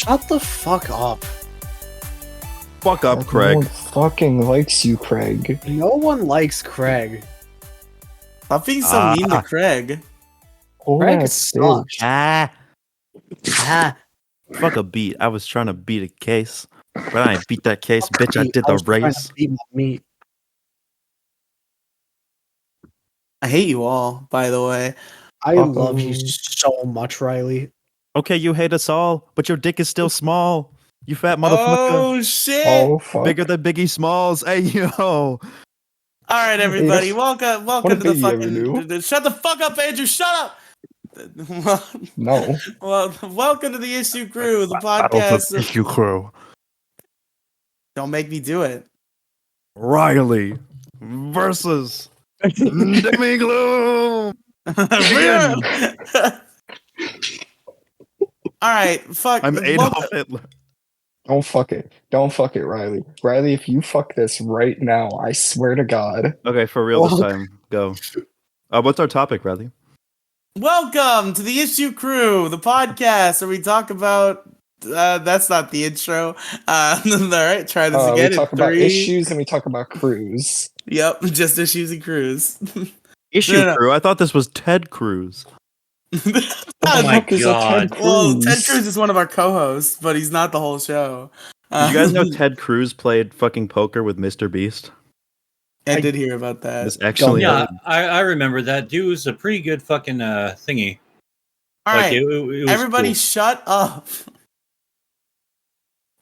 Shut the fuck up. Fuck up, No Craig. one fucking likes you, Craig. No one likes Craig. Stop being so mean to Craig. Craig That sucks. Ah, Ah, fuck a beat. I was trying to beat a case, but I ain't beat that case, bitch. I did the was trying to race. beat my meat. I hate you all, by the way. I Fuck love you 'em. so much, Riley. Okay, you hate us all, but your dick is still small. You fat motherfucker. Oh shit! Oh fuck. Bigger than Biggie Smalls. Hey yo. All right, everybody, You know, welcome what to the did Biggie ever do? fucking. Shut the fuck up, Andrew. Shut up. No. Well, welcome to the Issue Crew, the Battle of podcast. the Issue Crew. Don't make me do it. Riley versus Demi Gloom. Begin. All right, fuck. I'm Adolf Hitler. Don't fuck it. Don't fuck it, Riley. Riley, if you fuck this right now, I swear to God. Okay, for real this time. Go. What's our topic, Riley? Welcome to the Issue Crew, the podcast where we talk about. That's not the intro. All right, try this We again. talk about issues and we talk about crews. Yep, just issues and crews. Issue Crew? I thought this was Ted Cruz. Oh my Ted God. Well, Cruz? Ted Cruz is one of our co-hosts, but he's not the whole show. Did you guys know Ted Cruz played fucking poker with Mr. Beast? I did hear about that. This actually Yeah, I remember that. Dude was a pretty good fucking thingy. All right, it was everybody, cool. shut up.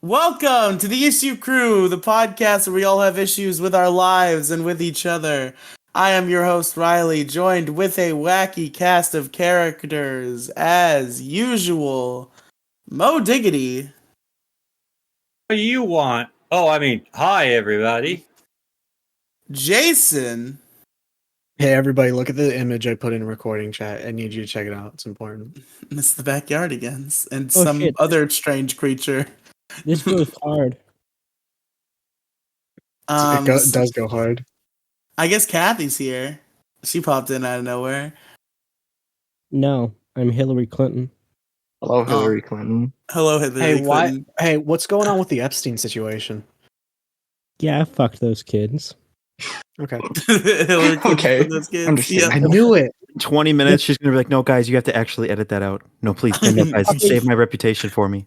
Welcome to the Issue Crew, the podcast where we all have issues with our lives and with each other. I am your host, Riley, joined with a wacky cast of characters, as usual. Mo Diggity. What do you want? Oh, I mean, hi everybody. Jason. Hey, everybody, look at the image I put in recording chat. I need you to check it out. It's important. It's the backyardigans and Oh, some shit. other strange creature. This goes hard. It does go hard. I guess Kathy's here. She popped in out of nowhere. No, I'm Hillary Clinton. Hello, Hillary Clinton. Hello, Hillary Hey, Clinton. Hey, what's going on with the Epstein situation? Yeah, I fucked those kids. Okay. Hillary Clinton Okay, for those kids. understand. I knew it. 20 minutes, she's gonna be like, no, guys, you have to actually edit that out. No, please, guys, save my reputation for me.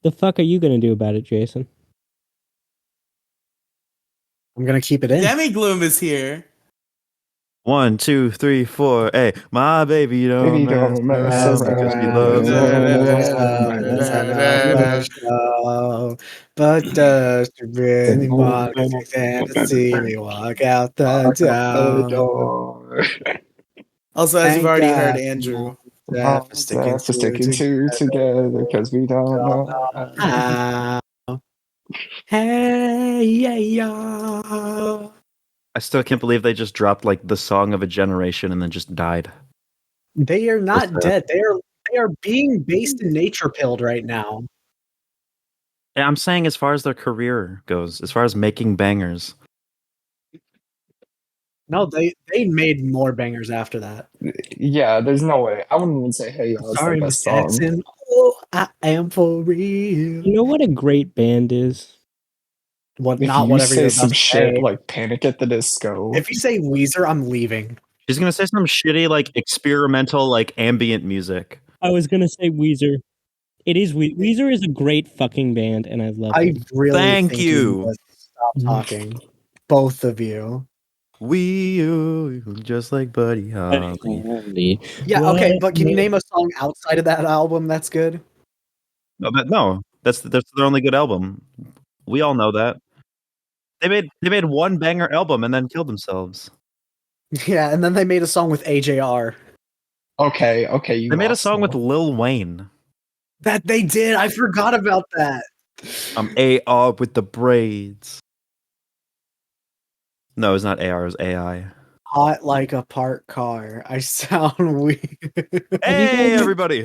The fuck are you gonna do about it, Jason? I'm gonna keep it in. Demi Gloom is here. 1, 2, 3, 4. Hey, my baby Baby don't don't mess mess because she around. loves me. But does she really want to see me walk out the door? Also, as you've Thank already God. heard, Andrew. For sticking two together because we don't know. how. Hey, yeah, yeah. I still can't believe they just dropped like the song of a generation and then just died. They are not What's dead. They are being based in nature pilled right now. Yeah, I'm saying as far as their career goes, as far as making bangers. No, they made more bangers after that. Yeah, there's no way. I wouldn't even say, hey, y'all, it's Sorry, the Miss best song. Jackson. Oh, I am for real. You know what a great band is? What? If Not you whatever you're say about some to shit say. like Panic at the Disco, If you say Weezer, I'm leaving. She's gonna say some shitty, like experimental, like ambient music. I was gonna say Weezer. It is Weezer is a great fucking band, and I love I them. really Thank think you. need to stop talking, both of you. We just like Buddy Holly. Yeah, okay, but can you name a song outside of that album that's good? No, that's their only good album. We all know that. They made one banger album and then killed themselves. Yeah, and then they made a song with AJR. okay, you They made a lost song me. with Lil Wayne. That they did. I forgot about that. I'm AR with the braids. No, it's not AR, it's AI. Hot like a parked car. I sound weird. Hey, everybody!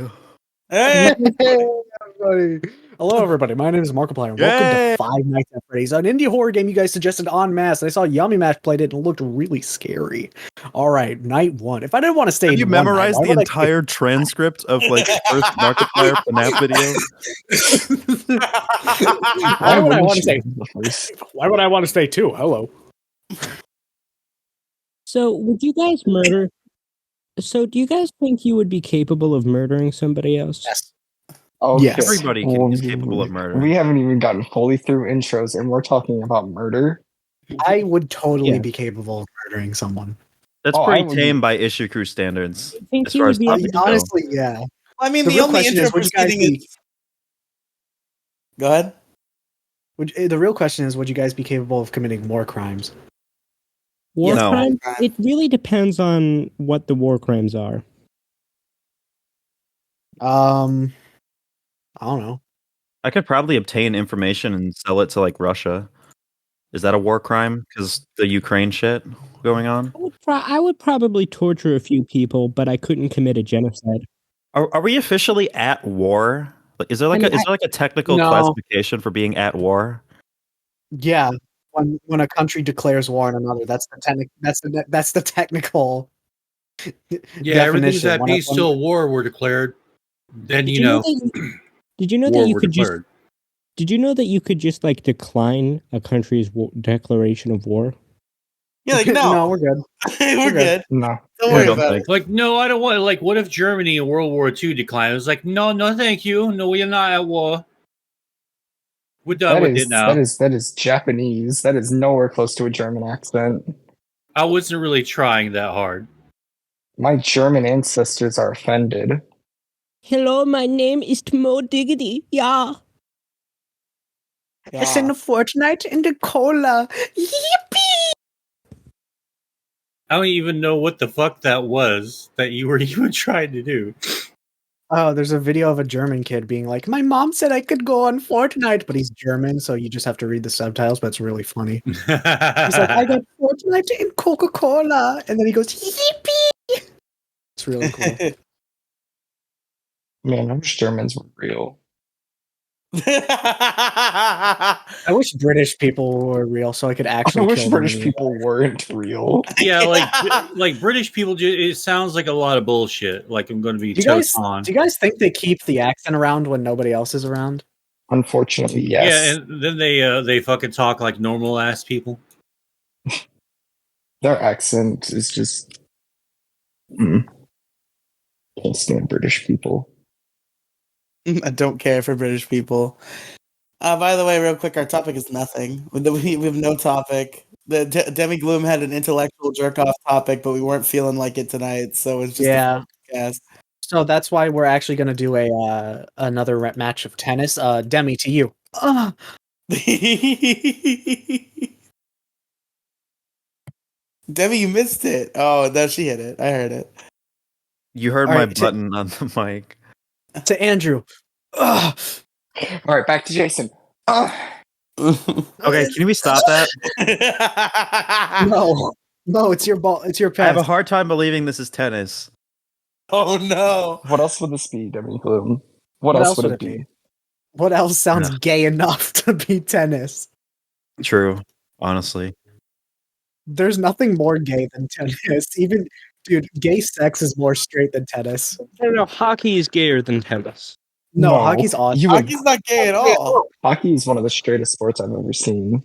Hey! Hey, everybody. Hello, everybody. My name is Markiplier, and welcome to Five Nights at Freddy's, an indie horror game you guys suggested en masse. I saw Yummy Mash played it, and it looked really scary. All right, night one. If I didn't want to stay, Have you one night, memorized why the would I entire transcript of like the first Markiplier FNAF video? Why would I wouldn't want to you stay? be the first? Why would I want to stay too? Hello. So, would you guys murder? So, do you guys think you would be capable of murdering somebody else? Yes. Okay. Yes. Everybody is capable of murder. We haven't even gotten fully through intros, and we're talking about murder. I would totally Yeah. be capable of murdering someone. That's Oh, I pretty would- tame by issue crew standards. I think As you far would as be able topics to. go. Honestly, yeah. I mean, The the real only question intro is, would you guys proceeding be? is. Go ahead. The real question is, would you guys be capable of committing more crimes? War No. crime? It really depends on what the war crimes are. I don't know. I could probably obtain information and sell it to like Russia. Is that a war crime? Because the Ukraine shit going on? I would probably torture a few people, but I couldn't commit a genocide. Are we officially at war? Like, is there like I mean, is there like a technical No. classification for being at war? Yeah, when a country declares war on another, that's the technical Yeah, everything's definition. at peace till war were declared. Then Did you know, Did you know war that you were could just? declared. Did you know that you could just like decline a country's declaration of war? You're like, no, no, we're good. we're good. No. Don't I worry don't about think. it. Like, no, I don't want. Like, what if Germany in World War II declined? It was like, no, thank you. No, we are not at war. We're done That with is it now. that is Japanese. That is nowhere close to a German accent. I wasn't really trying that hard. My German ancestors are offended. Hello, my name is Mo Diggity. Yeah. Yeah. a fortnight in the cola. I don't even know what the fuck that was that you were even trying to do. Oh, there's a video of a German kid being like, "My mom said I could go on Fortnite," but he's German, so you just have to read the subtitles. But it's really funny. He's like, "I got Fortnite in Coca-Cola," and then he goes, "Yippee!" It's really cool. Man, I wish Germans were real. I wish British people were real, so I could actually I wish kill them. British people weren't real. Yeah, like British people. It sounds like a lot of bullshit. Like I'm going to be Do toast on. you guys think they keep the accent around when nobody else is around? Unfortunately, yes. Yeah, and then they fucking talk like normal ass people. Their accent is just. Can't stand British people. I don't care for British people. By the way, real quick, our topic is nothing. We have no topic. The Demi Gloom had an intellectual jerk off topic, but we weren't feeling like it tonight, so it's just a podcast. So that's why we're actually going to do a another match of tennis. Demi, to you. Demi, you missed it. Oh, no, she hit it. I heard it. You heard All my right, button on the mic. To Andrew. All right, back to Jason. Okay, can we stop that? No, it's your ball. It's your I have a pass. hard time believing this is tennis. Oh no! What else would this be, Demi Gloom? What else would it be? What else sounds Ugh. gay enough to be tennis? True, honestly. There's nothing more gay than tennis. Even, dude, gay sex is more straight than tennis. No, hockey is gayer than tennis. No, hockey's awesome. You would, Hockey's not gay at all. hockey is one of the straightest sports I've ever seen.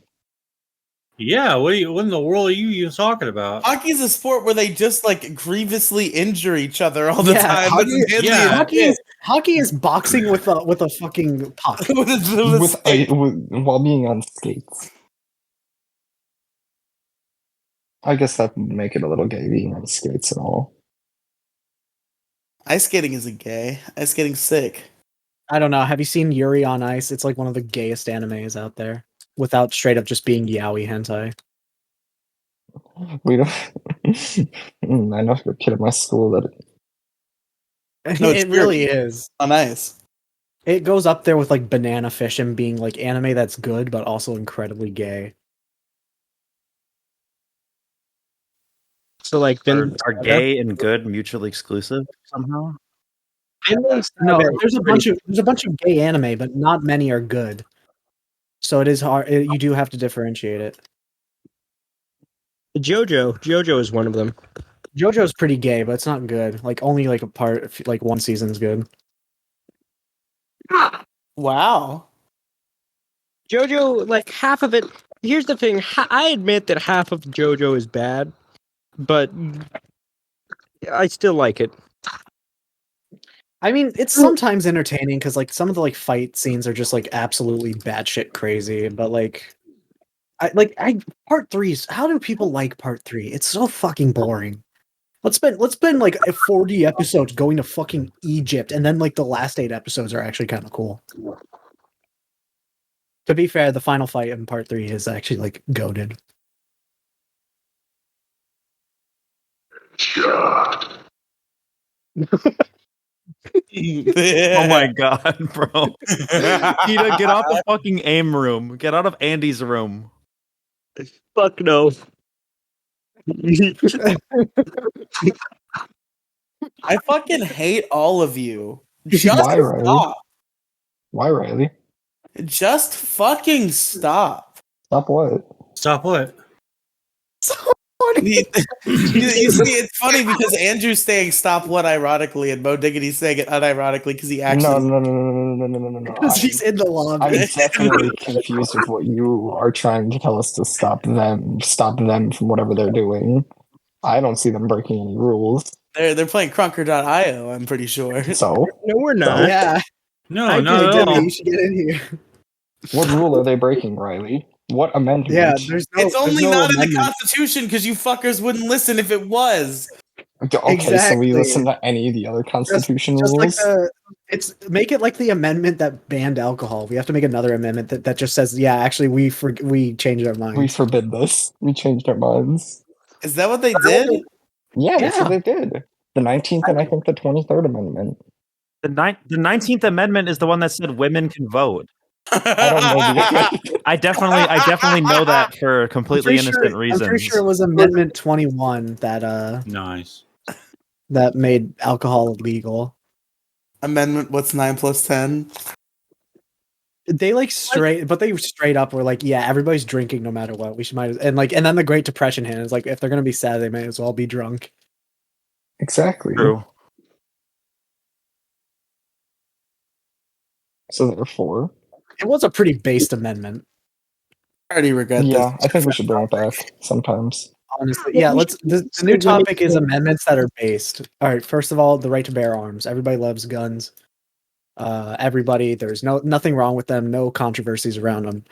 Yeah, what in the world are you even talking about? Hockey's a sport where they just like grievously injure each other all the Yeah, time. hockey- It's deadly yeah. as Hockey is boxing with a fucking puck. shit. With a stick. While being on skates. I guess that would make it a little gay being on skates and all. Ice skating isn't gay. Ice skating's sick. I don't know. Have you seen Yuri on Ice? It's like one of the gayest animes out there, without straight up just being yaoi hentai. We don't. I know a kid at my school that. No, it's It really Yuri. is. On ice. It goes up there with like Banana Fish and being like anime that's good, but also incredibly gay. So like, Are gay and good mutually exclusive somehow? No, there's a bunch of gay anime, but not many are good. So it is hard. You do have to differentiate it. JoJo is one of them. JoJo's pretty gay, but it's not good. Like only like like one season's good. Wow. JoJo, like half of it. Here's the thing. I admit that half of JoJo is bad, but I still like it. I mean, it's sometimes entertaining because like some of the like fight scenes are just like absolutely batshit crazy. But like, part 3. How do people like part 3? It's so fucking boring. Let's spend like 40 episodes going to fucking Egypt, and then like the last 8 episodes are actually kind of cool. To be fair, the final fight in part 3 is actually like goated. Oh my god, bro. Peter, get off the fucking aim room. Get out of Andy's room. Fuck no. I fucking hate all of you. Just Why, Riley? stop. Why, Riley? Just fucking stop. Stop what? Stop what? You see, it's funny because Andrew's saying "stop what" ironically, and Mo Diggity's saying it unironically because he actually. No. Because he's in the lobby. I'm definitely confused with what you are trying to tell us to stop them from whatever they're doing. I don't see them breaking any rules. They're playing Crunker.io, I'm pretty sure. So No, we're not. Yeah. No, not at all. You should get in here. what rule are they breaking, Riley? What amendment? Yeah, It's only not in the Constitution because you fuckers wouldn't listen if it was. Okay, so Exactly. we listen to any of the other Constitution just rules? Like make it like the amendment that banned alcohol. We have to make another amendment that just says, yeah, actually we changed our minds. We forbid this. We changed our minds. Is that what they did? Yeah, that's what Yeah. they did. The 19th and I think the 23rd Amendment. The 19th Amendment is the one that said women can vote. I don't know the amendment. I definitely know that for completely innocent reasons. I'm pretty sure it was Amendment 21 that Nice. that made alcohol legal. Amendment, what's 9 plus 10? They straight up were like, yeah, everybody's drinking no matter what. We should and then the Great Depression hit. It's like if they're gonna be sad, they may as well be drunk. Exactly. True. So therefore, It was a pretty based amendment, I already regret yeah, this. I think we should bring it back sometimes. honestly. Yeah, the new topic is amendments that are based. All right, first of all, the right to bear arms. Everybody loves guns. Everybody, there's nothing wrong with them. No controversies around them.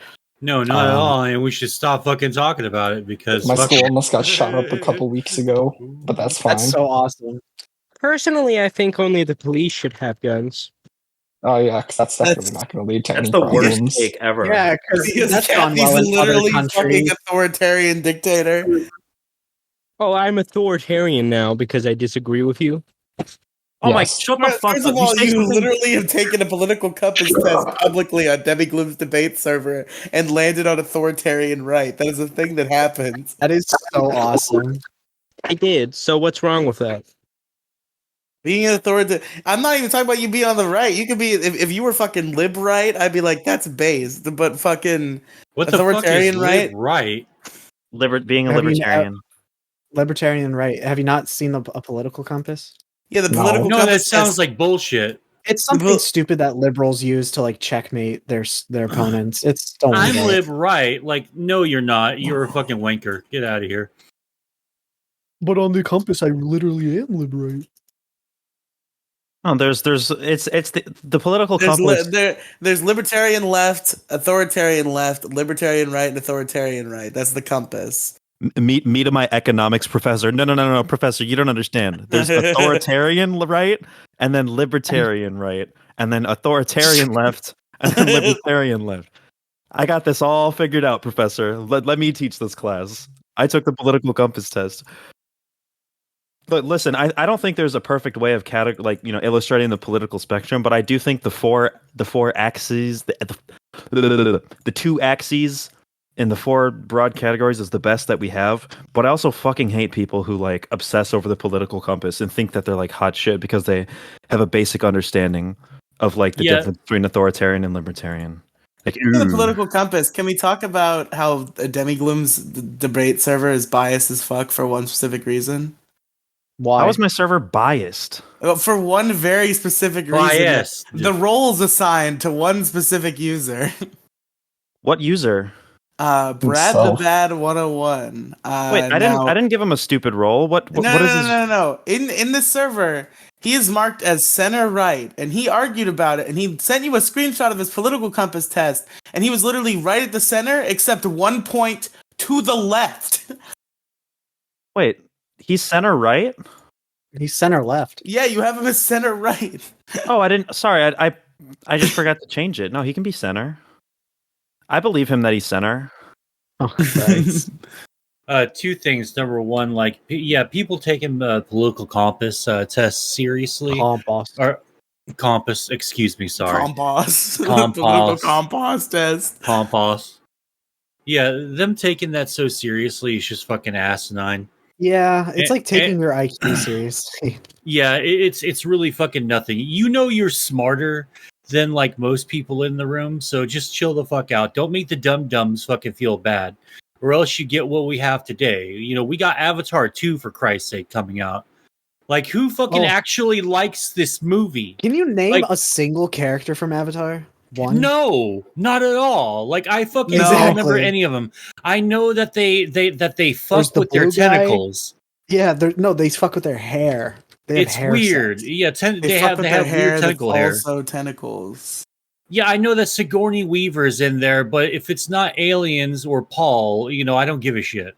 No, not at all. And we should stop fucking talking about it because My school almost got shot up a couple weeks ago, but that's fine. That's so awesome. Personally, I think only the police should have guns. Oh yeah, because that's definitely not going to lead to That's any the problems. worst take ever. Yeah, because that's gone Kathy's well in other literally fucking countries. authoritarian dictator. Oh, I'm authoritarian now because I disagree with you. Oh my! Yes. Shut the fuck First up! of all, say you something- literally have taken a political compass test publicly on Debbie Gloom's debate server and landed on authoritarian right. That is a thing that happens. That is so awesome. I did. So what's wrong with that? Being an authoritarian, I'm not even talking about you being on the right. You could be if you were fucking lib right, I'd be like that's based. But fucking what the fuck is authoritarian right? right? being a Have you libertarian. Libertarian right. Have you not seen a political compass? Yeah, the No. political No, that compass sounds says- like bullshit. It's something stupid that liberals use to like checkmate their opponents. It's don't worry I'm about lib it. right. Like, no, you're not. You're a fucking wanker. Get out of here. But on the compass, I literally am liberate. No, there's it's the political There's, compass. there's libertarian left, libertarian right, and authoritarian right. That's the compass. Meet my economics professor. No, professor, you don't understand. There's authoritarian right, and then libertarian right, and then authoritarian left, and then libertarian left. I got this all figured out, professor. Let me teach this class. I took the political compass test. But listen, I don't think there's a perfect way of illustrating the political spectrum, but I do think the four axes, the two axes in the 4 broad categories is the best that we have, but I also fucking hate people who like obsess over the political compass and think that they're like hot shit because they have a basic understanding of like the Yeah. difference between authoritarian and libertarian. Like, The ooh. political compass. Can we talk about how a Demigloom's debate server is biased as fuck for one specific reason? Why? How is my server biased? Well, for one very specific reason. Biased. The roles assigned to one specific user. What user? Brad the Himself. Bad 101. Wait, I didn't give him a stupid role. What is his? No. In this server, he is marked as center right, and he argued about it, and he sent you a screenshot of his political compass test, and he was literally right at the center, except 1 point to the left. Wait, he's center right? He's center left. Yeah, you have him as center right. Oh, I didn't. Sorry, I just forgot to change it. No, he can be center. I believe him that he's center. Oh, Christ. 2 things. Number one, like, yeah, people taking the political compass test seriously. Compost. Or compass, excuse me, sorry. Compost. Compost. Political compost test. Compass. Yeah, them taking that so seriously is just fucking asinine. Yeah, it's like taking and- your IQ seriously. Yeah, it's really fucking nothing. You know you're smarter than like most people in the room, so just chill the fuck out. Don't make the dum-dums fucking feel bad, or else you get what we have today. You know, we got Avatar 2 for Christ's sake coming out. Like, who fucking actually likes this movie? Can you name Like- a single character from Avatar? One? No, not at all. Like, I fucking No. don't remember Exactly. any of them. I know that they fuck the with their blue guy. tentacles. Yeah, they fuck with their hair. They have It's hair weird. sex. Yeah, They they fuck have with they their have hair weird tentacle that's hair. also tentacles. Yeah, I know that Sigourney Weaver's in there, but if it's not aliens or Paul, you know, I don't give a shit.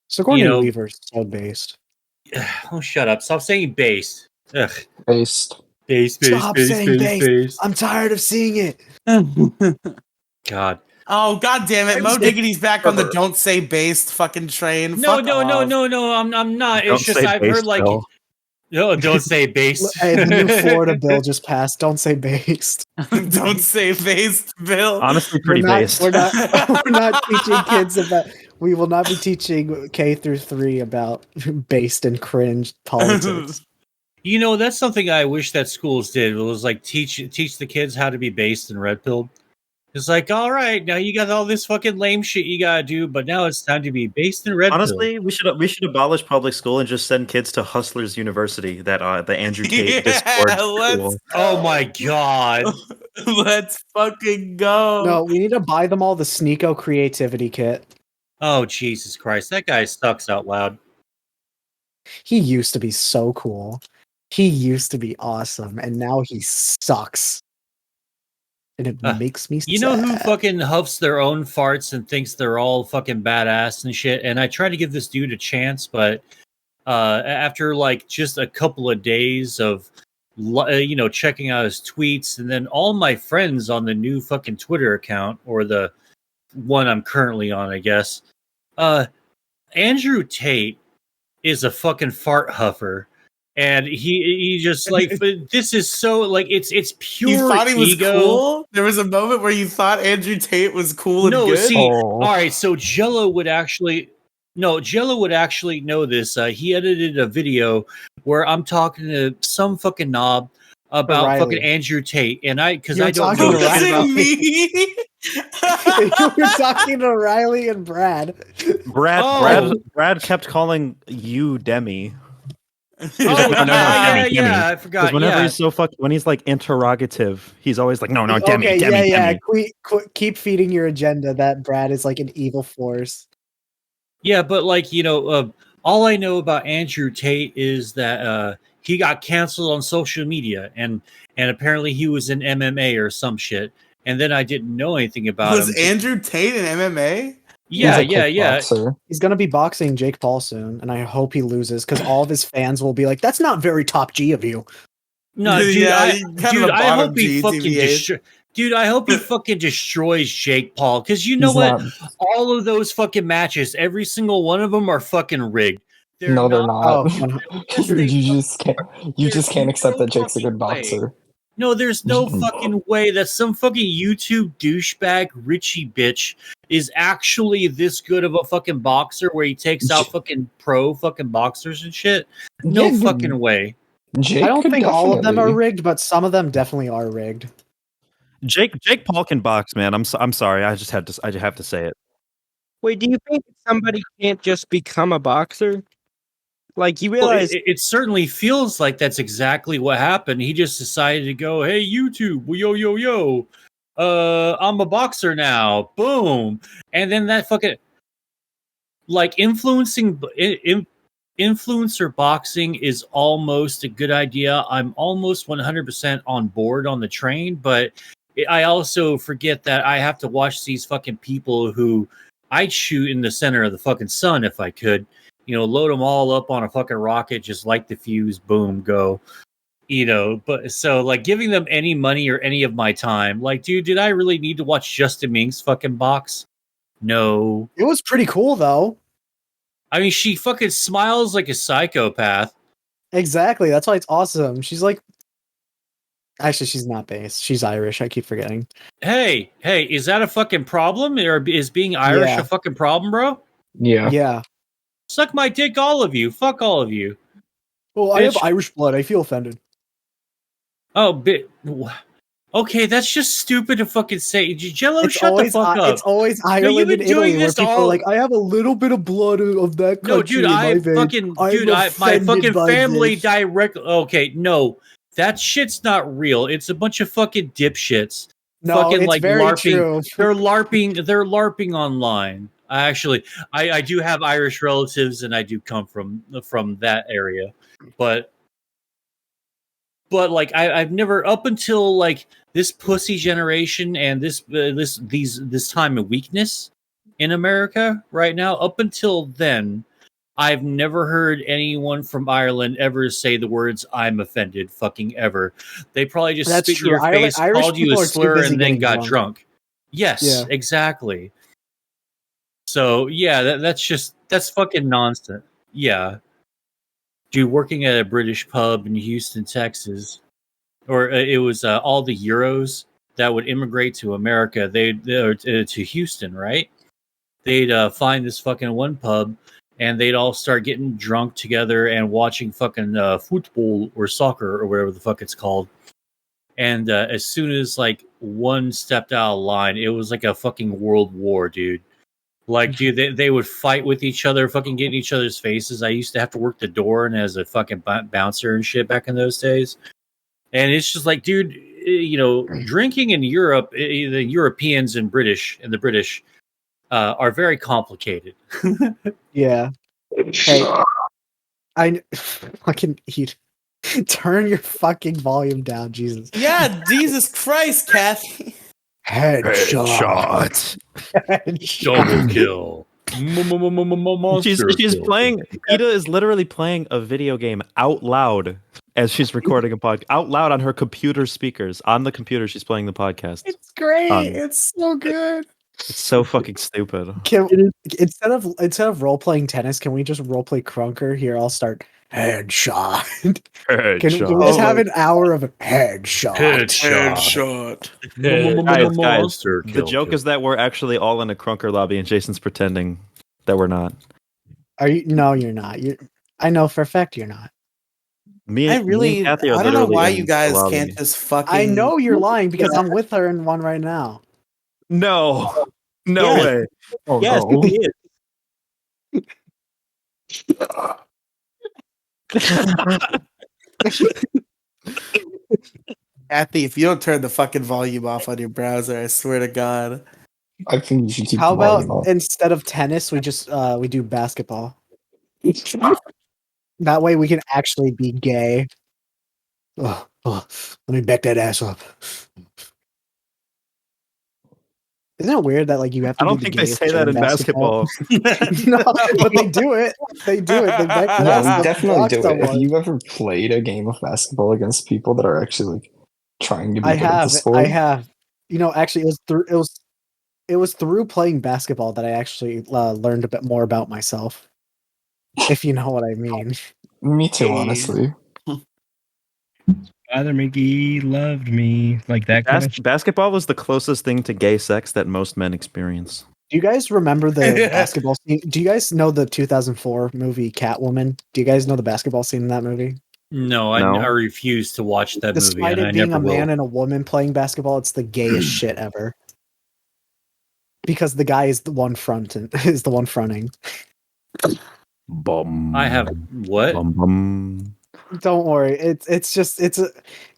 Sigourney You know- Weaver's so based. Oh, shut up! Stop saying based. Ugh, Based. based. Stop saying based. based. I'm tired of seeing it. God. Oh, god damn it. I'm Mo sick. Diggity's back on the don't say based fucking train. No, Fuck no, off. no. I'm not. Don't It's just say I've based, heard like Bill. no, don't say based. Hey, the new Florida bill just passed. Don't say based. Don't say based, Bill. Honestly, pretty we're not, based. We're not. We're not teaching kids about. We will not be teaching K through 3 about based and cringe politics. You know, that's something I wish that schools did. It was like teach the kids how to be based and red pilled. It's like, all right, now you got all this fucking lame shit you gotta do, but now it's time to be based and red pilled. Honestly, we should abolish public school and just send kids to Hustlers University, that the Andrew Tate Discord school. Oh my god. Let's fucking go. No, we need to buy them all the Sneeko creativity kit. Oh Jesus Christ, that guy sucks out loud. He used to be so cool. He used to be awesome, and now he sucks. And it makes me sad. You know who fucking huffs their own farts and thinks they're all fucking badass and shit? And I try to give this dude a chance, but after like just a couple of days of checking out his tweets, and then all my friends on the new fucking Twitter account, or the one I'm currently on, I guess, Andrew Tate is a fucking fart huffer. And he just like this is so like it's pure You thought he was ego. cool? There was a moment where you thought Andrew Tate was cool and No, good? see, Oh. all right. So Jello would actually know this. He edited a video where I'm talking to some fucking knob about Riely. fucking Andrew Tate, and because You I were don't talking know to shit Riely. about me? you were talking to Riley and Brad. Brad kept calling you Demi. Oh, Demi. yeah, I forgot. Because whenever Yeah. he's so when he's like interrogative, he's always like, no, Demi, Okay, Demi, yeah. Demi. Keep feeding your agenda that Brad is like an evil force. Yeah, but like all I know about Andrew Tate is that he got canceled on social media, and apparently he was in MMA or some shit. And then I didn't know anything about him. Was Andrew Tate in MMA? Yeah. He's a kickboxer. He's gonna be boxing Jake Paul soon, and I hope he loses because all of his fans will be like, "That's not very top G of you." No, dude, Yeah, I kind of a hope bottom he G, fucking TBH. Dude, I hope he fucking destroys Jake Paul, because you know He's what? not- All of those fucking matches, every single one of them are fucking rigged. no, they're not. Oh, Yes, they you just can't accept no that Jake's a good fucking way. boxer. No, there's no fucking way that some fucking YouTube douchebag Richie bitch is actually this good of a fucking boxer where he takes out fucking pro fucking boxers and shit? No Yeah, fucking way. Jake I don't could think all of them are definitely- rigged, but some of them definitely are rigged. Jake Paul can box, man. I'm sorry. I have to say it. Wait, do you think somebody can't just become a boxer? Like, you Well, realize it certainly feels like that's exactly what happened. He just decided to go, hey, YouTube, yo, I'm a boxer now. Boom. And then that fucking, like, influencer boxing is almost a good idea. I'm almost 100% on board on the train, but I also forget that I have to watch these fucking people who I'd shoot in the center of the fucking sun if I could. You know, load them all up on a fucking rocket, just light the fuse, boom, go. You know, but so like giving them any money or any of my time, like, dude, did I really need to watch Justin Ming's fucking box? No. It was pretty cool though. I mean, she fucking smiles like a psychopath. Exactly. That's why it's awesome. She's like, actually, she's not based. She's Irish. I keep forgetting. Hey, is that a fucking problem? Or is being Irish Yeah. a fucking problem, bro? Yeah. Yeah. Suck my dick, all of you. Fuck all of you. Well, I have Bitch. Irish blood. I feel offended. Oh, okay, that's just stupid to fucking say. Jello, It's shut the always, fuck up. It's always you've Ireland been and doing Italy where this people all- are like, I have a little bit of blood of that country No, dude, in my I veins. fucking, I'm dude, my offended fucking by family this." direct. Okay, no, that shit's not real. It's a bunch of fucking dipshits. No, fucking it's like very LARPing. true. They're LARPing online. I do have Irish relatives, and I do come from that area, but like I've never, up until like this pussy generation and this time of weakness in America right now. Up until then, I've never heard anyone from Ireland ever say the words "I'm offended" fucking ever. They probably just That's spit in true. your face, Irish called you people a are too slur, busy and then getting got drunk. drunk. Yes, Yeah. exactly. So yeah, that's fucking nonsense. Yeah, dude, working at a British pub in Houston, Texas, or it was all the Euros that would immigrate to America. They'd to Houston, right? They'd find this fucking one pub, and they'd all start getting drunk together and watching fucking football or soccer or whatever the fuck it's called. And as soon as like one stepped out of line, it was like a fucking world war, dude. Like, dude, they would fight with each other, fucking get in each other's faces. I used to have to work the door and as a fucking bouncer and shit back in those days. And it's just like, dude, you know, drinking in Europe, the Europeans and the British are very complicated. Yeah. Hey, I fucking eat. Turn your fucking volume down, Jesus. Yeah, Jesus Christ, Kathy. Headshot. Double kill. She's playing. Ida is literally playing a video game out loud as she's recording a podcast out loud on her computer speakers. On the computer, she's playing the podcast. It's great. It's so good. It's so fucking stupid. Instead of role playing tennis, can we just role play Crunker? Here, I'll start. Headshot. Can we just have an hour of a headshot? Headshot. Guys, the Kill, joke kill. is that we're actually all in a Crunker lobby and Jason's pretending that we're not. Are you? No, you're not. I know for a fact you're not. Me I and really, Kathy are I don't know literally why in you the guys lobby. can't just fucking. I know you're lying because I'm with her in one right now. No, no Yes. way. Oh, yes, no. he is. Kathy, if you don't turn the fucking volume off on your browser, I swear to God. I think you should keep How the volume about up. instead of tennis, we just we do basketball? That way we can actually be gay. Oh, let me back that ass up. Isn't it weird that like you have to? I don't do the think they gayest say shit that in basketball. No, but they do it. They do it. They back their No, ass we up and definitely block do it. someone. Have you ever played a game of basketball against people that are actually like trying to be I good at the have. sport? I have. You know, actually, it was through playing basketball that I actually learned a bit more about myself. If you know what I mean. Me too, Hey. honestly. Father McGee loved me, like that kind of shit. Basketball was the closest thing to gay sex that most men experience. Do you guys remember the basketball scene? Do you guys know the 2004 movie Catwoman? Do you guys know the basketball scene in that movie? No, I No. refuse to watch that movie, Despite and I it being never a man will. and a woman playing basketball, it's the gayest shit ever. Because the guy is the one fronting. Bum. I have what? Bum, bum. Don't worry. It's a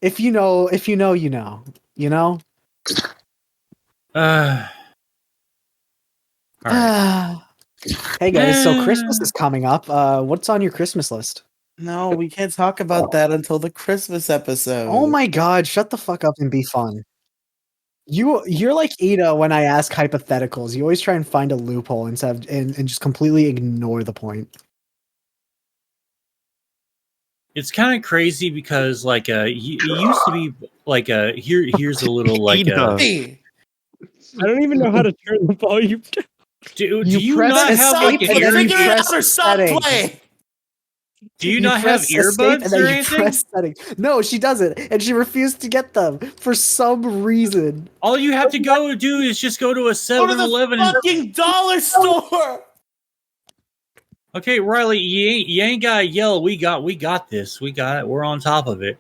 if you know, you know. You know? All right. Hey guys, so Christmas is coming up. What's on your Christmas list? No, we can't talk about that until the Christmas episode. Oh my god, shut the fuck up and be fun. You're like Ida when I ask hypotheticals. You always try and find a loophole instead of, and just completely ignore the point. It's kind of crazy because like it used to be like here's a little like Ida. Hey, I don't even know how to turn the volume down. do You you press not have like escape and then you figure it press out or stop setting. playing. do you not have press escape earbuds and then or you anything? press setting. No, she doesn't, and she refused to get them for some reason. All you have to go do is just go to a Go to 7-Eleven the and fucking dollar store. okay, Riley, you ain't gotta yell. We got this. We got it. We're on top of it.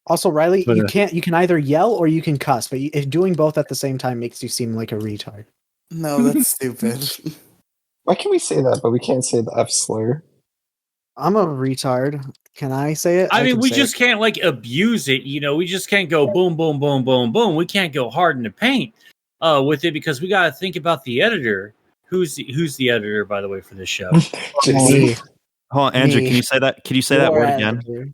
Also, Riley, But, you can either yell or you can cuss, but if doing both at the same time makes you seem like a retard. No, that's stupid. Why can we say that, but we can't say the F slur? I'm a retard. Can I say it? I mean, can we say just it. can't like abuse it, you know. We just can't go boom, boom, boom, boom, boom. We can't go hard in the paint with it because we got to think about the editor. Who's the editor, by the way, for this show? Jason, Me. Hold on, Andrew. Me. Can you say that? Can you say that Your word again? editor.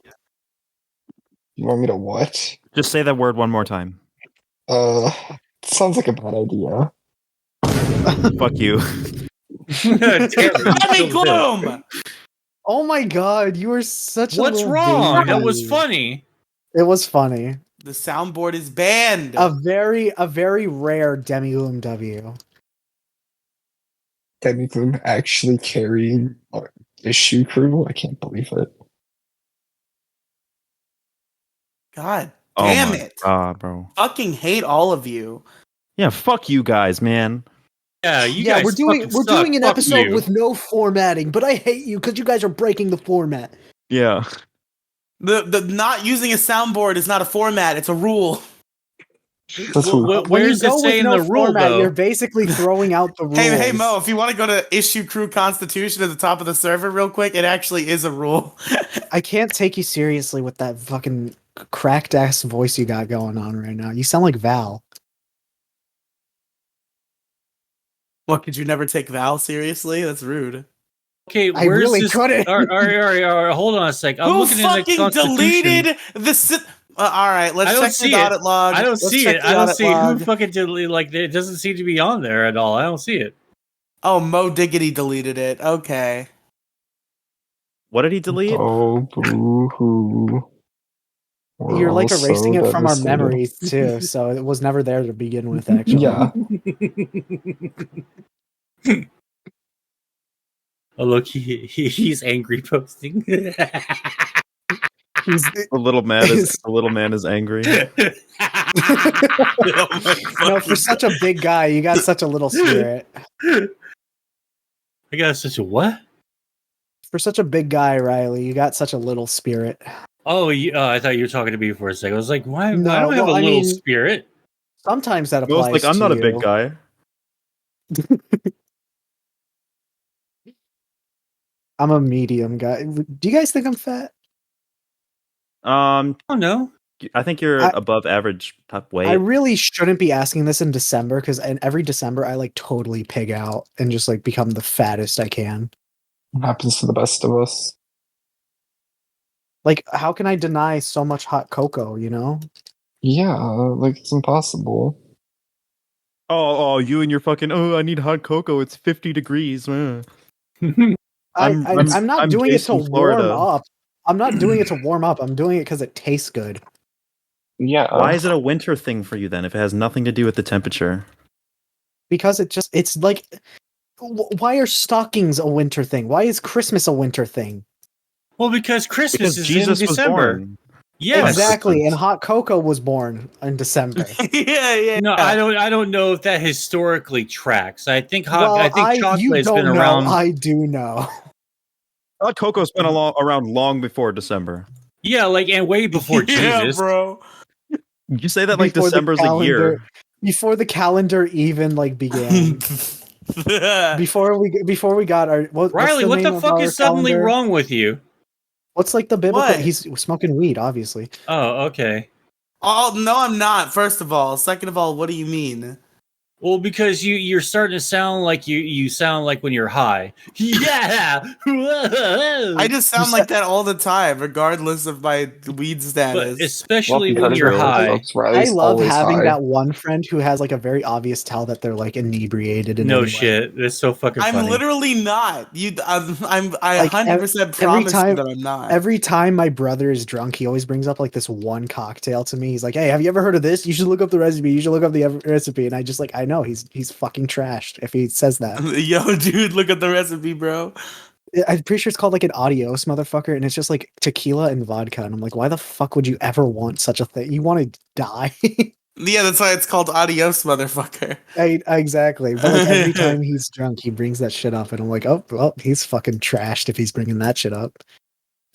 you want me to what? Just say that word one more time. Sounds like a bad idea. Fuck you. Damn, Remy Gloom. Oh my god, you are such a what's little wrong? baby. That was funny. It was funny. The soundboard is banned. A very rare Demi-Loom W. Demi-Gloom actually carrying our issue crew? I can't believe it. God Oh damn my it. god, bro. Fucking hate all of you. Yeah, fuck you guys, man. Yeah, you guys. we're fucking suck. doing an Fuck episode you. with no formatting, but I hate you because you guys are breaking the format. Yeah. The not using a soundboard is not a format, it's a rule. That's who. When Where you does it go say with in no the rule, format, though? you're basically throwing out the rules. Hey Mo, if you want to go to issue crew constitution at the top of the server real quick, it actually is a rule. I can't take you seriously with that fucking cracked ass voice you got going on right now. You sound like Val. What, could you never take Val seriously? That's rude. Okay, I where's really this? couldn't. All right, hold on a sec. I'm Who looking at the fucking Constitution. deleted the all right, I let's don't check see the it. audit log. I don't Let's see check it. the I don't audit see who log. fucking deleted. Like, it doesn't seem to be on there at all. I don't see it. Oh, Mo Diggity deleted it. Okay. What did he delete? Oh, boo hoo. We're You're like all erasing so it from our devastated. memories too, so it was never there to begin with. Actually, Yeah. Oh look, he's angry posting. He's, The little man is angry. Oh my no, for fucking such a big guy, you got such a little spirit. I got such a what? For such a big guy, Riley, you got such a little spirit. Oh, I thought you were talking to me for a second. I was like, why No, do I have well, a I little mean- spirit? Sometimes that I was applies. like, I'm to not a you. big guy. I'm a medium guy. Do you guys think I'm fat? Um, Oh no. I think you're I- above average top weight. I really shouldn't be asking this in December because every December I like totally pig out and just like become the fattest I can. It happens to the best of us. Like, how can I deny so much hot cocoa? You know, Yeah, like it's impossible. Oh, you and your fucking. Oh, I need hot cocoa. It's 50 degrees. I'm I'm not doing it based to in Florida. warm up. I'm not doing it to warm up. I'm doing it because it tastes good. Yeah. Why is it a winter thing for you then? If it has nothing to do with the temperature. Because it's like, why are stockings a winter thing? Why is Christmas a winter thing? Well, because Christmas Because is Jesus in was December. born. Yes. Exactly, and hot cocoa was born in December. yeah. No, I don't know if that historically tracks. I think Well, I think you chocolate's been don't know. around. I do know. I thought cocoa's been around long before December. Yeah, like and way before yeah, Jesus. bro. You say that like Before the December's a calendar- year. Before the calendar even like began. before we got our what's Riley, the what name the of fuck our is suddenly calendar? wrong with you? What's like the biblical? What? He's smoking weed, obviously. Oh, okay. Oh no, I'm not. First of all, second of all, what do you mean? Well, because you're starting to sound like you sound like when you're high. Yeah. I just sound like that all the time, regardless of my weed but status. especially Well, when because you're you're high. Orthodox, I Riley's love always having high. that one friend who has like a very obvious tell that they're like inebriated. In No any way. shit. That's so fucking I'm funny. literally not. I Like, 100% promise you time- that I'm not. Every time my brother is drunk, he always brings up like this one cocktail to me. He's like, "Hey, have you ever heard of this? You should look up the recipe. You should look up the recipe." And I just like, I know he's fucking trashed if he says that. Yo, dude, look at the recipe, bro. I'm pretty sure it's called like an adios, motherfucker, and it's just like tequila and vodka. And I'm like, why the fuck would you ever want such a thing? You want to die? Yeah, that's why it's called adios, motherfucker. Exactly. But like every time he's drunk, he brings that shit up, and I'm like, oh, well, he's fucking trashed if he's bringing that shit up.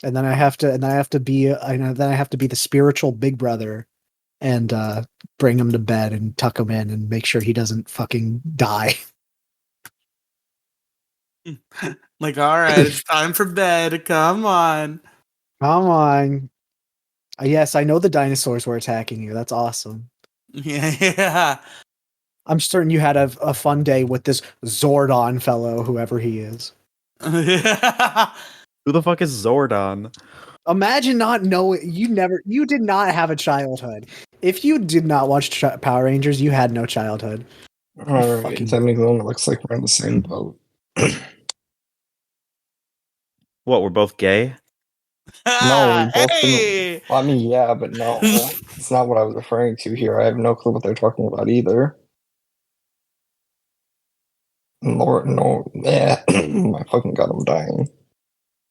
And then I have to be the spiritual big brother, and bring him to bed and tuck him in and make sure he doesn't fucking die. Like, all right, it's time for bed. Come on. Come on. Yes, I know the dinosaurs were attacking you. That's awesome. Yeah. I'm certain you had a fun day with this Zordon fellow, whoever he is. Who the fuck is Zordon? Imagine not knowing. You did not have a childhood. If you did not watch Power Rangers, you had no childhood. Alright, Fucking- technically it looks like we're in the same boat. What? We're both gay? No, we both hey! I mean, yeah, but no. It's not what I was referring to here. I have no clue what they're talking about either. Lord, no. Yeah. My fucking god, I'm dying.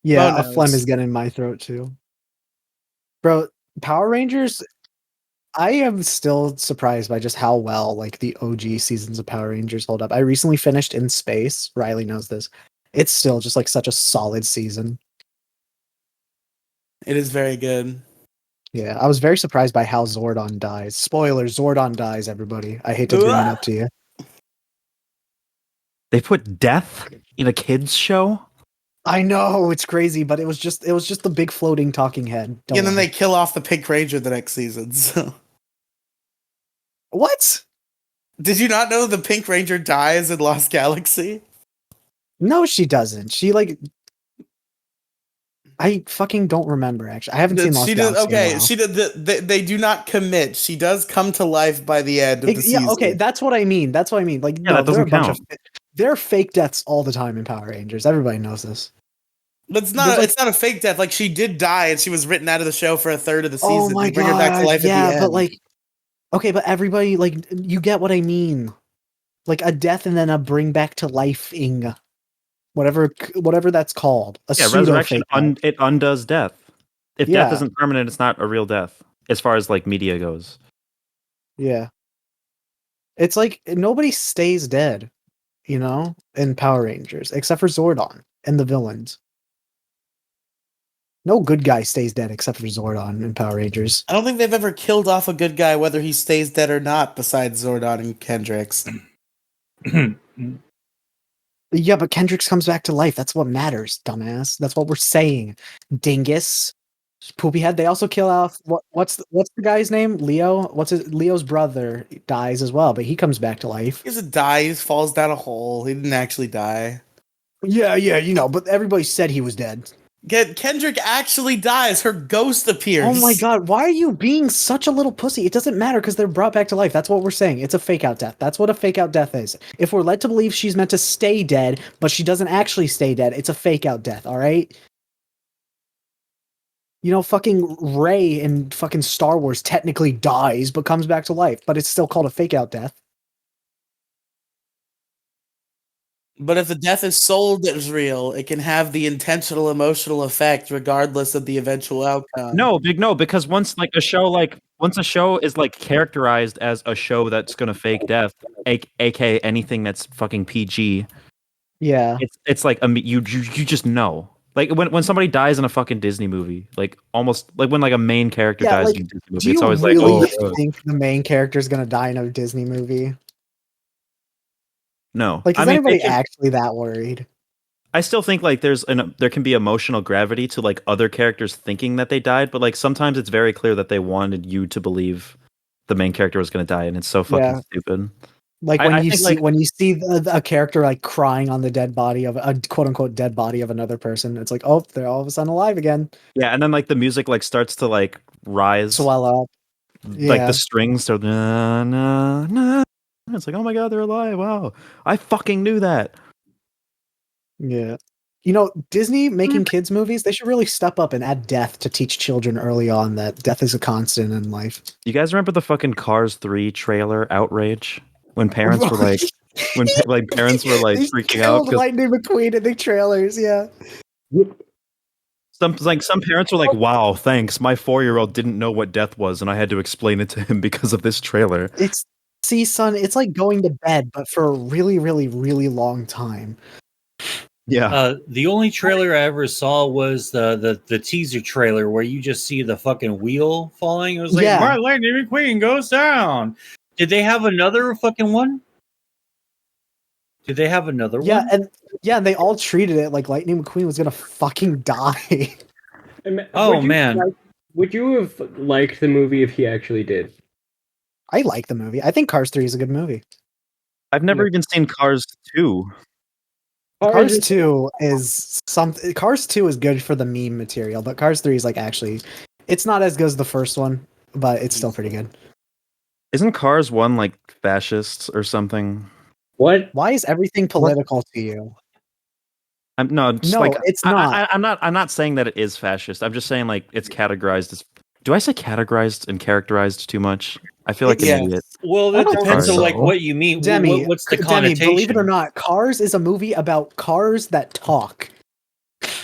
Yeah, Oh, a no, phlegm it's- is getting in my throat too. Bro, Power Rangers. I am still surprised by just how well like the OG seasons of Power Rangers hold up. I recently finished In Space. Riley knows this. It's still just like such a solid season. It is very good. Yeah, I was very surprised by how Zordon dies. Spoilers, Zordon dies, everybody. I hate to bring it up to you. They put death in a kids show? I know, it's crazy, but it was just the big floating talking head. Don't Yeah, and then lie. they kill off the Pink Ranger the next season. So. What? Did you not know the Pink Ranger dies in Lost Galaxy? No, she doesn't. She like I fucking don't remember actually. I haven't seen Lost She did Galaxy in a okay. while. She did. They do not commit. She does come to life by the end of the season. Yeah, okay, that's what I mean. That's what I mean. Like, Yeah, no, that there are doesn't a bunch count. of there are fake deaths all the time in Power Rangers. Everybody knows this. But it's not. There's, like- It's not a fake death. Like she did die, and she was written out of the show for a third of the season. Oh my They bring god! her back to life yeah, at the end. but like, okay, but everybody like you get what I mean. Like a death and then a bring back to life-ing, whatever that's called. A Yeah, pseudo resurrection fake it undoes death. If Yeah. death isn't permanent, it's not a real death, as far as like media goes. Yeah. It's like nobody stays dead, you know, in Power Rangers, except for Zordon and the villains. No good guy stays dead except for Zordon in Power Rangers. I don't think they've ever killed off a good guy, whether he stays dead or not. Besides Zordon and Kendricks. Yeah, but Kendricks comes back to life. That's what matters, dumbass. That's what we're saying. Dingus. Poopyhead. They also kill off what's the guy's name? Leo? Leo's brother dies as well, but he comes back to life. He doesn't die. He just falls down a hole. He didn't actually die. Yeah, you know, but everybody said he was dead. Kendrick actually dies. Her ghost appears. Oh my god, why are you being such a little pussy? It doesn't matter because they're brought back to life. That's what we're saying. It's a fake out death. That's what a fake out death is. If we're led to believe she's meant to stay dead, but she doesn't actually stay dead, it's a fake out death, alright? You know, fucking Rey in fucking Star Wars technically dies, but comes back to life, but it's still called a fake out death. But if the death is sold as real, it can have the intentional emotional effect regardless of the eventual outcome. No, because once a show is like characterized as a show that's gonna fake death, aka anything that's fucking PG, Yeah. it's like you just know. Like when somebody dies in a fucking Disney movie, like almost like when like a main character Yeah, dies like, in a Disney do movie, it's you always like, really oh, think the main character is gonna die in a Disney movie? no. Like, I is mean, anybody actually that worried? I still think like there can be emotional gravity to like other characters thinking that they died, but like sometimes it's very clear that they wanted you to believe the main character was going to die, and it's so fucking Yeah. stupid. Like I think like when you see a character like crying on the dead body of a quote unquote dead body of another person, it's like, oh, they're all of a sudden alive again. yeah, and then like the music like starts to like rise, Swell up. like the Yeah. strings start na na na. It's like, oh my god, they're alive! Wow, I fucking knew that. Yeah. You know, Disney making kids movies, they should really step up and add death to teach children early on that death is a constant in life. You guys remember the fucking Cars 3 trailer outrage when parents were like, parents were like They freaking out killed because Lightning McQueen in the trailers, yeah. some parents were like, "Wow, thanks. My 4-year-old didn't know what death was, and I had to explain it to him because of this trailer." See, son, it's like going to bed, but for a really, really, really long time. Yeah, The only trailer I ever saw was the teaser trailer where you just see the fucking wheel falling. It was like, Yeah. my Lightning McQueen goes down. Did they have another fucking one? Did they have another Yeah, one? and they all treated it like Lightning McQueen was gonna fucking die. Oh, man. Would you have liked the movie if he actually did? I like the movie. I think Cars 3 is a good movie. I've never even seen Cars 2. Cars 2 is something. Cars 2 is good for the meme material, but Cars 3 is like actually, it's not as good as the first one, but it's still pretty good. Isn't Cars 1 like fascists or something? What? Why is everything political to you? No, it's not. I'm not saying that it is fascist. I'm just saying like it's categorized as. Do I say categorized and characterized too much? I feel like an Yes. idiot. Well, I that don't depends think on like so. what you mean. Demi, What's the Demi, connotation? believe it or not, Cars is a movie about cars that talk.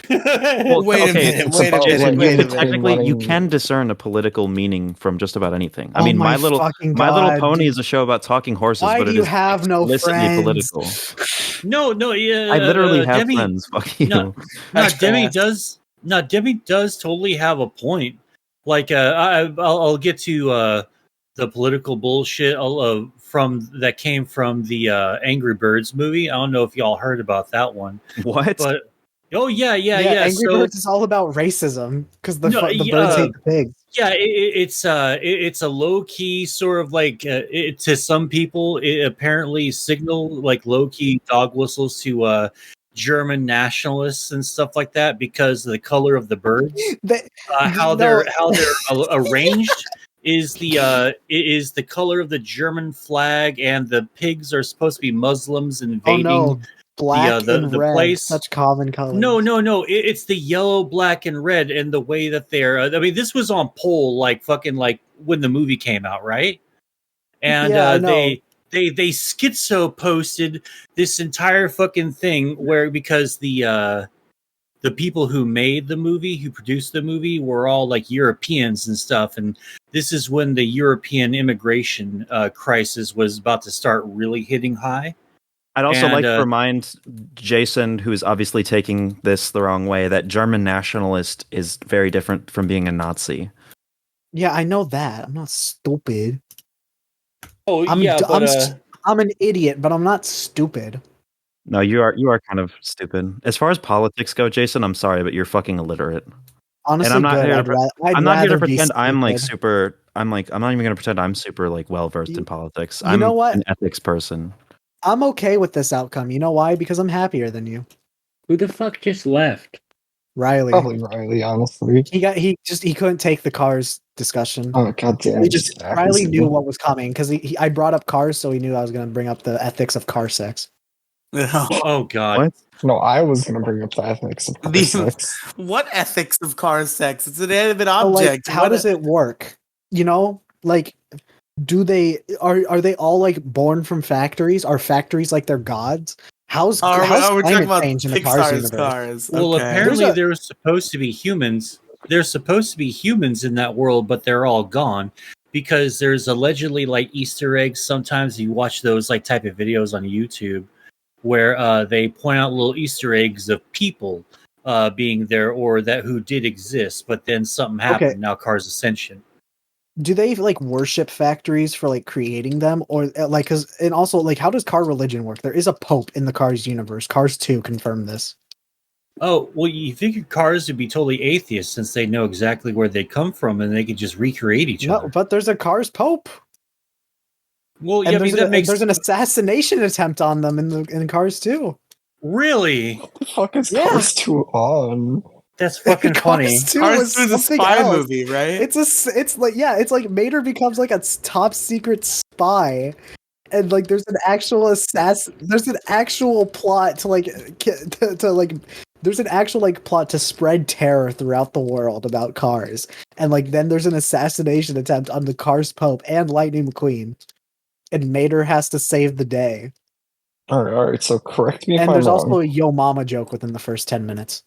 Well, Wait a okay, minute. it's Wait a about, minute. like, Wait a the minute. technically you running- can discern a political meaning from just about anything. I Oh mean, my My Little fucking Pony God. is a show about talking horses, Why but do it you is have no explicitly friends? political. No, yeah. I literally have Demi, friends. Fuck you. No, That's Demi fast. does. No, Demi does totally have a point. Like, I'll get to the political bullshit from that came from the Angry Birds movie. I don't know if y'all heard about that one, What? but oh yeah. Angry So Birds is all about racism because the No, the birds hate the pigs. yeah, it's a low key sort of like to some people it apparently signal like low key dog whistles to German nationalists and stuff like that because of the color of the birds, how they're arranged is the color of the German flag, and the pigs are supposed to be Muslims Oh invading. no, black the and red, place. such common colors. No. It's the yellow, black, and red, and the way that they're. I mean, this was on poll, like fucking, like when the movie came out, right? And Yeah, I know. they schizo posted this entire fucking thing because the people who made the movie, who produced the movie, were all like Europeans and stuff, and this is when the European immigration crisis was about to start really hitting high. I'd also And, like to remind Jason, who is obviously taking this the wrong way, that German nationalist is very different from being a Nazi. Yeah, I know that. I'm not stupid. Oh I'm yeah, d- but I'm an idiot, but I'm not stupid. No, you are kind of stupid. As far as politics go, Jason, I'm sorry, but you're fucking illiterate. Honestly, I'm not good. here I'd, to ra- I'd I'm not here to rather be pretend I'm like stupid. super. I'm not even going to pretend I'm super like well versed in You- politics. you I'm know what? an ethics person. I'm okay with this outcome. You know why? Because I'm happier than you. Who the fuck just left? Riley. Probably Riley, honestly. He couldn't take the Cars discussion. Oh god damn He it! just Riley knew what was coming because I brought up Cars, so he knew I was going to bring up the ethics of car sex. oh god, What? No, I was gonna bring up the ethics of car sex. What ethics of car sex? It's an inanimate So, like, object. how does it work? You know, like, do they are they all like born from factories? Are factories like their gods? How's Are we talking climate about change in the Cars Pixar's universe? cars? Well, Okay. apparently There's a- there's supposed to be humans. There's supposed to be humans in that world, but they're all gone because there's allegedly like Easter eggs. Sometimes you watch those like type of videos on YouTube where they point out little Easter eggs of people being there or that who did exist, but then something happened. Okay. Now Cars Ascension. Do they like worship factories for like creating them, or like because and also like how does car religion work? There is a pope in the Cars universe. Cars 2 confirmed this. Oh, well, you figure Cars would be totally atheist since they know exactly where they come from and they could just recreate each No, other. but there's a Cars pope, Well, and yeah, I mean, that makes there's an assassination attempt on them in Cars 2. really. What the fuck is Yeah. Cars 2 on? That's fucking funny. Cars 2 Cars was 2 is a something spy else. movie, right? It's like yeah, it's like Mater becomes like a top secret spy, and like there's an actual There's an actual plot to like to like. There's an actual like plot to spread terror throughout the world about cars, and like then there's an assassination attempt on the Cars Pope and Lightning McQueen, and Mater has to save the day. All right. So correct me if And I'm there's wrong. also a Yo Mama joke within the first 10 minutes.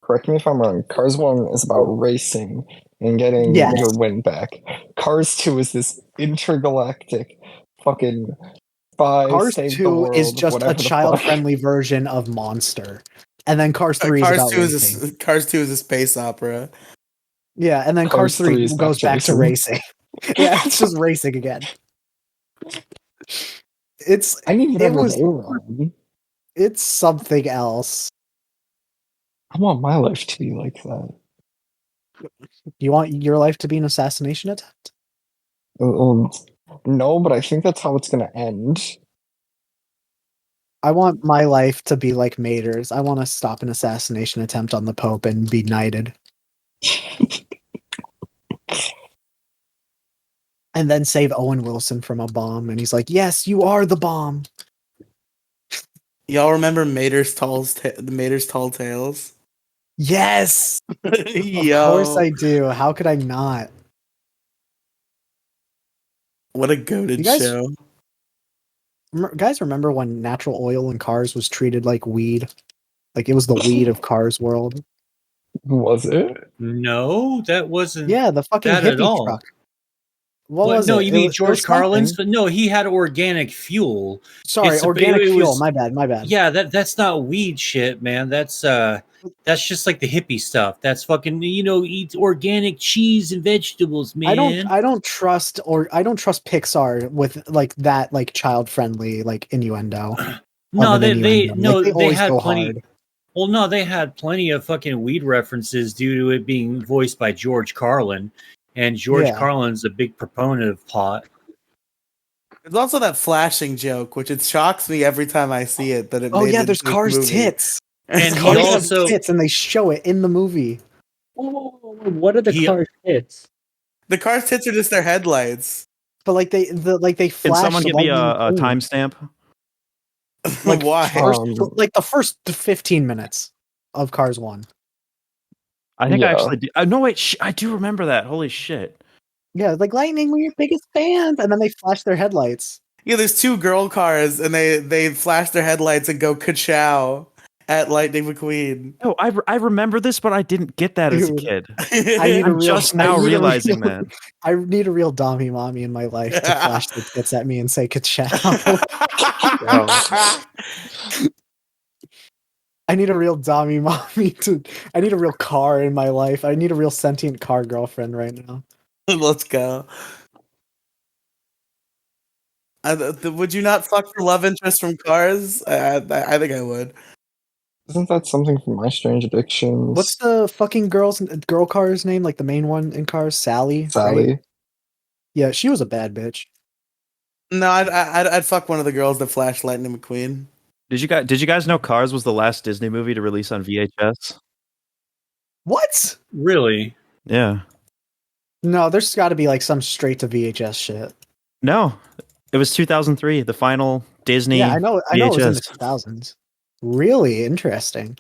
Correct me if I'm wrong. Cars 1 is about racing and getting Yes. your win back. Cars 2 is this intergalactic fucking spy Cars save the 2 world, is just a whatever the fuck. child-friendly version of Monster. And then Cars 3 is Cars about 2 racing. Cars 2 is a space opera. Yeah, and then Cars Cars 3 3 is goes back to racing. Yeah, it's just racing again. I need It whatever was they run. it's something else. I want my life to be like that. You want your life to be an assassination attempt? No, but I think that's how it's gonna end. I want my life to be like Mater's. I want to stop an assassination attempt on the Pope and be knighted. And then save Owen Wilson from a bomb. And he's like, yes, you are the bomb. Y'all remember Mater's Tall Tales? Yes! Of course I do. How could I not? What a goated You guys- show. Guys, remember when natural oil in cars was treated like weed? Like it was the weed of Cars world? Was it? No, that wasn't. Yeah, the fucking That at hippie all. truck. What What? was No, it? you It mean was George something. Carlin's? But no, he had organic fuel. Sorry, It's- organic it fuel. was- My bad. Yeah, that's not weed shit, man. That's just like the hippie stuff. That's fucking eat organic cheese and vegetables, man. I don't trust Pixar with like that like child friendly like innuendo. No, of an innuendo. Like, they always had go plenty. hard. Well, no, they had plenty of fucking weed references due to it being voiced by George Carlin, and George Yeah. Carlin's a big proponent of pot. There's also that flashing joke, which it shocks me every time I see it. That it. Oh made yeah, it there's into this Cars movie. tits. And he Cars have also tits, and they show it in the movie. What are the He- Cars hits? The Cars tits are just their headlights. But like they Can flash. someone give me a Lightning McQueen. timestamp? Like Why? like the first 15 minutes of Cars 1. I think I Yeah. actually do. No, wait, I do remember that. Holy shit. Yeah, like Lightning, we're your biggest fans, and then they flash their headlights. Yeah, there's two girl cars, and they flash their headlights and go ka-chow at Lightning McQueen. No, I remember this, but I didn't get that as a Dude. kid. I need a I'm real, just now I need a realizing real- that. I need a real Dommy mommy in my life to flash the tits at me and say ka-chow. I need a real Dommy mommy I need a real car in my life. I need a real sentient car girlfriend right now. Let's go. Would you not fuck your love interest from Cars? I think I would. Isn't that something from My Strange Addictions? What's the fucking girl car's name? Like the main one in Cars? Sally? Sally? Right? Yeah, she was a bad bitch. No, I'd fuck one of the girls that flashed Lightning McQueen. Did you guys know Cars was the last Disney movie to release on VHS? What? really. Yeah. No, there's got to be like some straight to VHS shit. No. It was 2003, the final Disney Yeah, I know it was in the VHS. 2000s. Really interesting.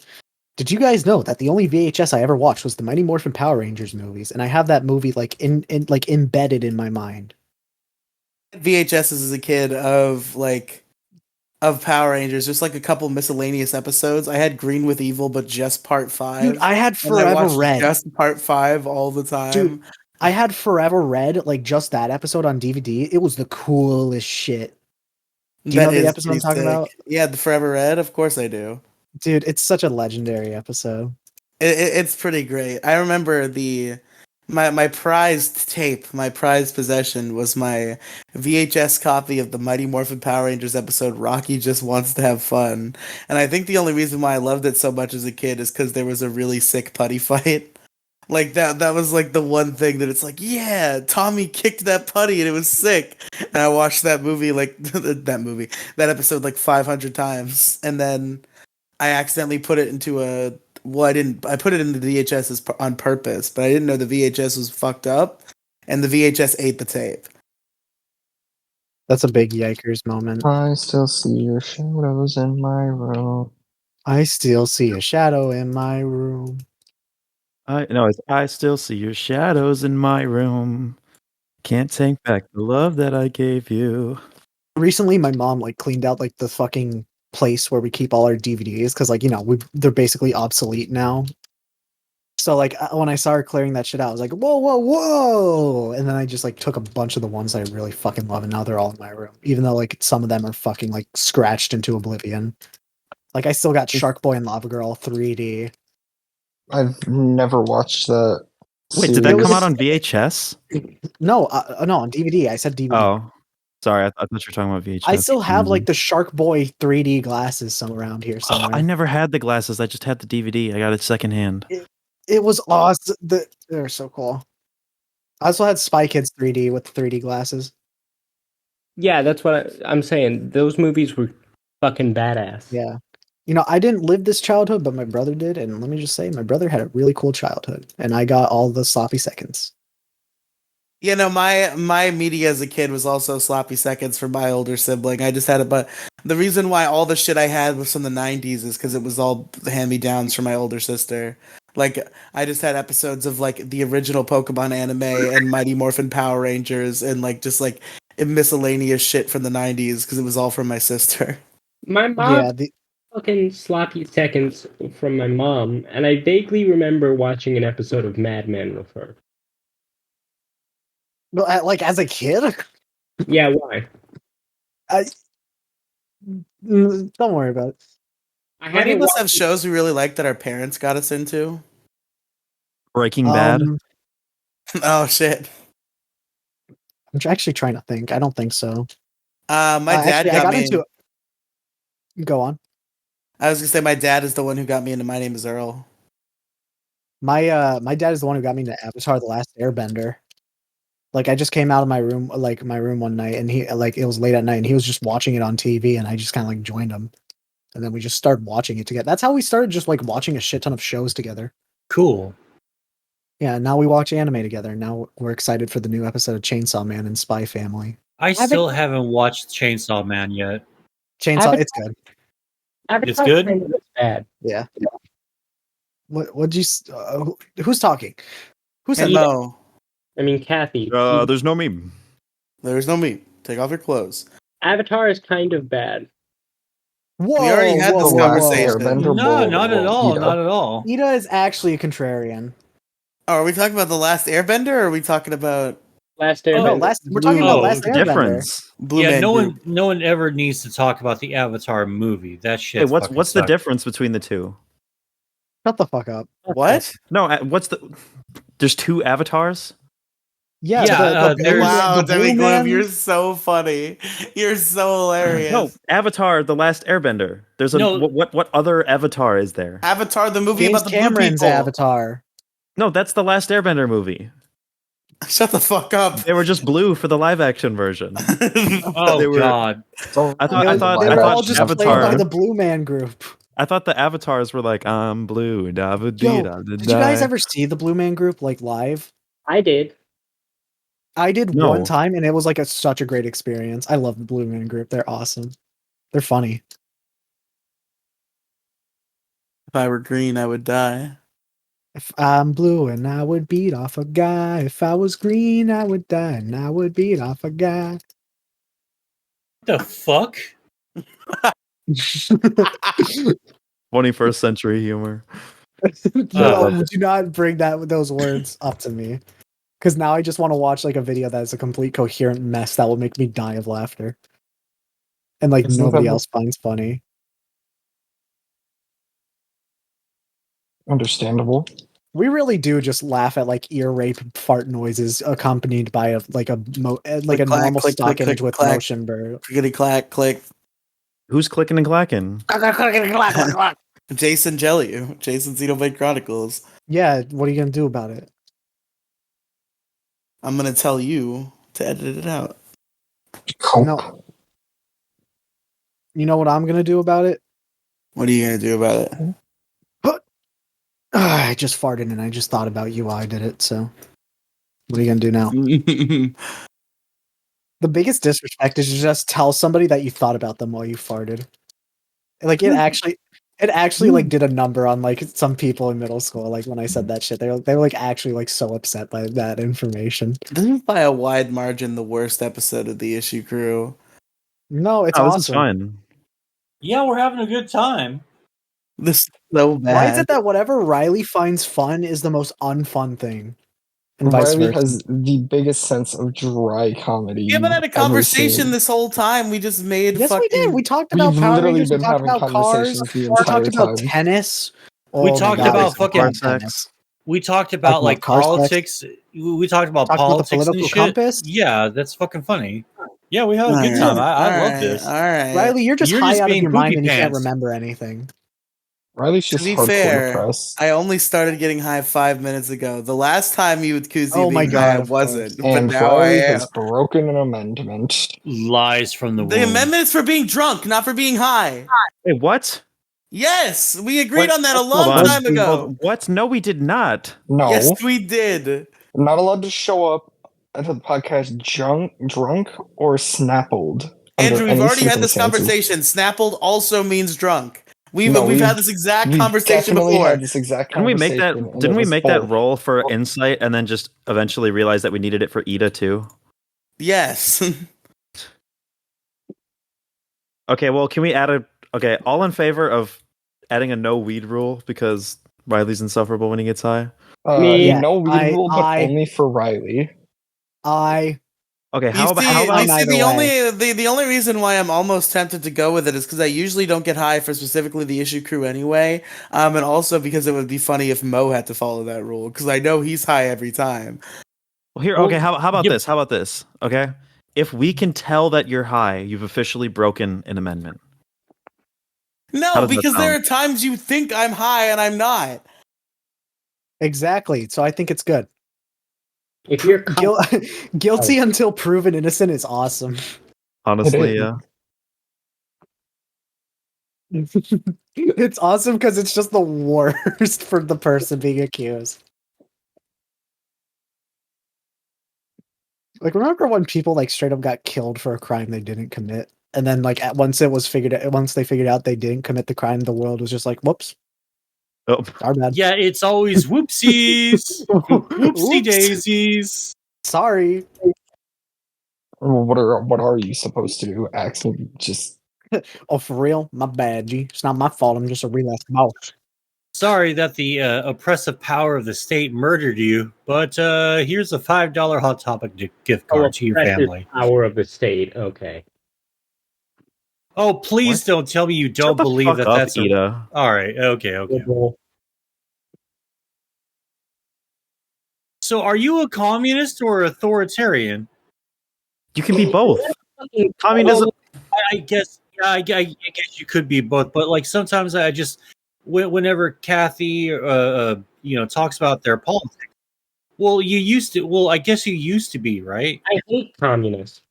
Did you guys know that the only VHS I ever watched was the Mighty Morphin Power Rangers movies, and I have that movie like in like embedded in my mind. VHSs as a kid of like of Power Rangers, just like a couple miscellaneous episodes. I had Green with Evil, but just part 5. Dude, I had and I Forever watched Red. just part 5 all the time. Dude, I had Forever Red, like just that episode on DVD. It was the coolest shit. Do you know the episode I'm talking about? Yeah, the Forever Red. Of course I do. Dude, it's such a legendary episode. It's pretty great. I remember my prized tape, my prized possession was my VHS copy of the Mighty Morphin Power Rangers episode Rocky Just Wants to Have Fun. And I think the only reason why I loved it so much as a kid is because there was a really sick putty fight. Like that was like the one thing that it's like, yeah, Tommy kicked that putty and it was sick. And I watched that movie that episode like 500 times. And then I accidentally put it into I put it in the VHS on purpose, but I didn't know the VHS was fucked up and the VHS ate the tape. That's a big yikers moment. I still see your shadows in my room. I still see a shadow in my room. I still see your shadows in my room. Can't take back the love that I gave you. Recently, my mom like cleaned out like the fucking place where we keep all our DVDs because like they're basically obsolete now. So like when I saw her clearing that shit out, I was like, whoa, whoa, whoa! And then I just like took a bunch of the ones I really fucking love, and now they're all in my room. Even though like some of them are fucking like scratched into oblivion. Like I still got Shark Boy and Lava Girl 3D. I've never watched that. Wait, did that series. come out on VHS? No, no, on DVD. I said DVD. Oh, sorry. I thought you were talking about VHS. I still have like the Shark Boy 3D glasses around here somewhere. I never had the glasses. I just had the DVD. I got it secondhand. It was awesome. They're so cool. I also had Spy Kids 3D with the 3D glasses. Yeah, that's what I'm saying. Those movies were fucking badass. Yeah. I didn't live this childhood, but my brother did, and let me just say, my brother had a really cool childhood, and I got all the sloppy seconds. My media as a kid was also sloppy seconds for my older sibling. I just had it, but the reason why all the shit I had was from the 90s is because it was all hand-me-downs from my older sister. Like, I just had episodes of, like, the original Pokemon anime and Mighty Morphin Power Rangers and, like, just, like, miscellaneous shit from the 90s because it was all from my sister. My mom Yeah, fucking sloppy seconds from my mom, and I vaguely remember watching an episode of Mad Men with her. well, like as a kid, Yeah, why? don't worry about it. Any of us have shows we really like that our parents got us into? Breaking Bad. Oh, shit. I'm actually trying to think. I don't think so. My dad actually, got me into. Go on. I was gonna say my dad is the one who got me into My Name Is Earl. My dad is the one who got me into Avatar: The Last Airbender. Like I just came out of my room one night, and he like it was late at night, and he was just watching it on TV, and I just kind of like joined him, and then we just started watching it together. That's how we started, just like watching a shit ton of shows together. Cool. Yeah, now we watch anime together. Now we're excited for the new episode of Chainsaw Man and Spy Family. I still haven't watched Chainsaw Man yet. Chainsaw, it's good. It's good? Kind of bad. Yeah. What'd you? Who's talking? Who said Hello. I mean, Kathy. There's no meme. There's no me. Take off your clothes. Avatar is kind of bad. Whoa, We already had this whoa, conversation. Airbender. No, not at all. Ida. Not at all. Ida is actually a contrarian. Oh, are we talking about The Last Airbender or are we talking about Last No, Airbender. we're talking about Last the Airbender. difference. Blue Yeah, Man Group? no one ever needs to talk about the Avatar movie. That shit. Hey, what's the difference between the two? Shut the fuck up. What? No, there's two avatars? Yeah, Yeah, there's- Wow, the Demi blue Gloom, man- you're so funny. You're so hilarious. No, Avatar: The Last Airbender. There's No. what other avatar is there? Avatar, the movie James about the Cameron's blue people. Avatar. No, that's the Last Airbender movie. Shut the fuck up. They were just blue for the live action version. Oh They were- God. I thought They were all just played by Avatar. the Blue Man Group. I thought the avatars were like, I'm blue. Yo, did you guys ever see the Blue Man Group like live? I did. I did No. one time, and it was like such a great experience. I love the Blue Man Group. They're awesome. They're funny. If I were green, I would die. If I'm blue and I would beat off a guy. If I was green, I would die and I would beat off a guy. The fuck? 21st century humor. No, do not bring those words up to me. Because now I just want to watch like a video that is a complete coherent mess that will make me die of laughter. And like Isn't nobody that- else finds funny. Understandable. We really do just laugh at like ear rape fart noises accompanied by a Click, normal click, stock click, image click, with clack. motion blur. Clickety clack, click. Who's clicking and clacking? Jason Jelly. Jason Xenoblade Chronicles. Yeah, what are you gonna do about it? I'm gonna tell you to edit it out. Cope. No. You know what I'm gonna do about it? What are you gonna do about it? I just farted and I just thought about you while I did it, so what are you gonna do now? The biggest disrespect is to just tell somebody that you thought about them while you farted. Like it actually like did a number on like some people in middle school. Like when I said that shit, they were like actually like so upset by that information. This is by a wide margin the worst episode of the Issue Crew. No, it's Oh, awesome. this is fine. Yeah, we're having a good time. This is so bad. Why is it that whatever Riely finds fun is the most unfun thing? And vice Riely versa. has the biggest sense of dry comedy. We haven't had a you've ever conversation seen. this whole time. We just made Yes, we did. We talked about We've Power literally Rangers. We been talked having about cars. conversations the We entire talked about time. tennis. We Oh my talked God, about it's fucking about car tennis. We talked Talked about about like car sex. politics. We talked about Talked about the politics political and shit. compass. Yeah, that's fucking funny. Yeah, we had a good Alright. time. I love this. All right. Riley, you're just You're high just out of being your mind poopy and you can't pants. remember anything. Riley's To just be hardcore fair, depressed. I only started getting high 5 minutes ago. The last time you accused me Oh of my being high, I God, of wasn't. But And now Riley I am. has broken an amendment. Lies from the The womb. amendment is for being drunk, not for being high. Wait, what? Yes, we agreed What? on that a Hold long on. time ago. Hold- What? No, we did not. No, Yes, we did. not allowed to show up at the podcast drunk or snappled. Under Andrew, we've any already had this circumstances. conversation. Snappled also means drunk. We've No, had this exact We've conversation definitely before. had this exact Didn't we conversation. make that? and Didn't it we was make that both. roll for insight and then just eventually realize that we needed it for Ida too? Yes. Okay, well, can we add a? Okay, all in favor of adding a no weed rule because Riley's insufferable when he gets high. Yeah, No weed I- rule, but only for Riley. Okay, You see, how about fine either the only reason why I'm almost tempted to go with it is because I usually don't get high for specifically the Issue Crew anyway, and also because it would be funny if Mo had to follow that rule because I know he's high every time. Well, here, Well, okay. How about yep. this? How about this? Okay, if we can tell that you're high, you've officially broken an amendment. How No, does that because there are sound? times you think I'm high and I'm not. exactly. So I think it's good. If you're Guilty until proven innocent is awesome. Honestly, It is. yeah. It's awesome because it's just the worst for the person being accused. Like, remember when people like straight up got killed for a crime they didn't commit, and then like once they figured out they didn't commit the crime, the world was just like, "Whoops, Oh, our bad." Yeah, it's always whoopsies. Whoopsie Oops. daisies. Sorry. What are you supposed to do? Actually, just Oh, for real? My bad, G. It's not my fault. I'm just a real ass boss. Sorry that the oppressive power of the state murdered you, but here's a $5 Hot Topic gift card to your family. Power of the state. Okay. Oh, please What? don't tell me you don't shut the believe fuck that up, that's a... Ida. All right, okay. Liberal. So are you a communist or authoritarian? You can be both. Communism. I guess I guess you could be both, but like sometimes I just whenever Kathy talks about their politics. Well, I guess you used to be, right? I hate communists.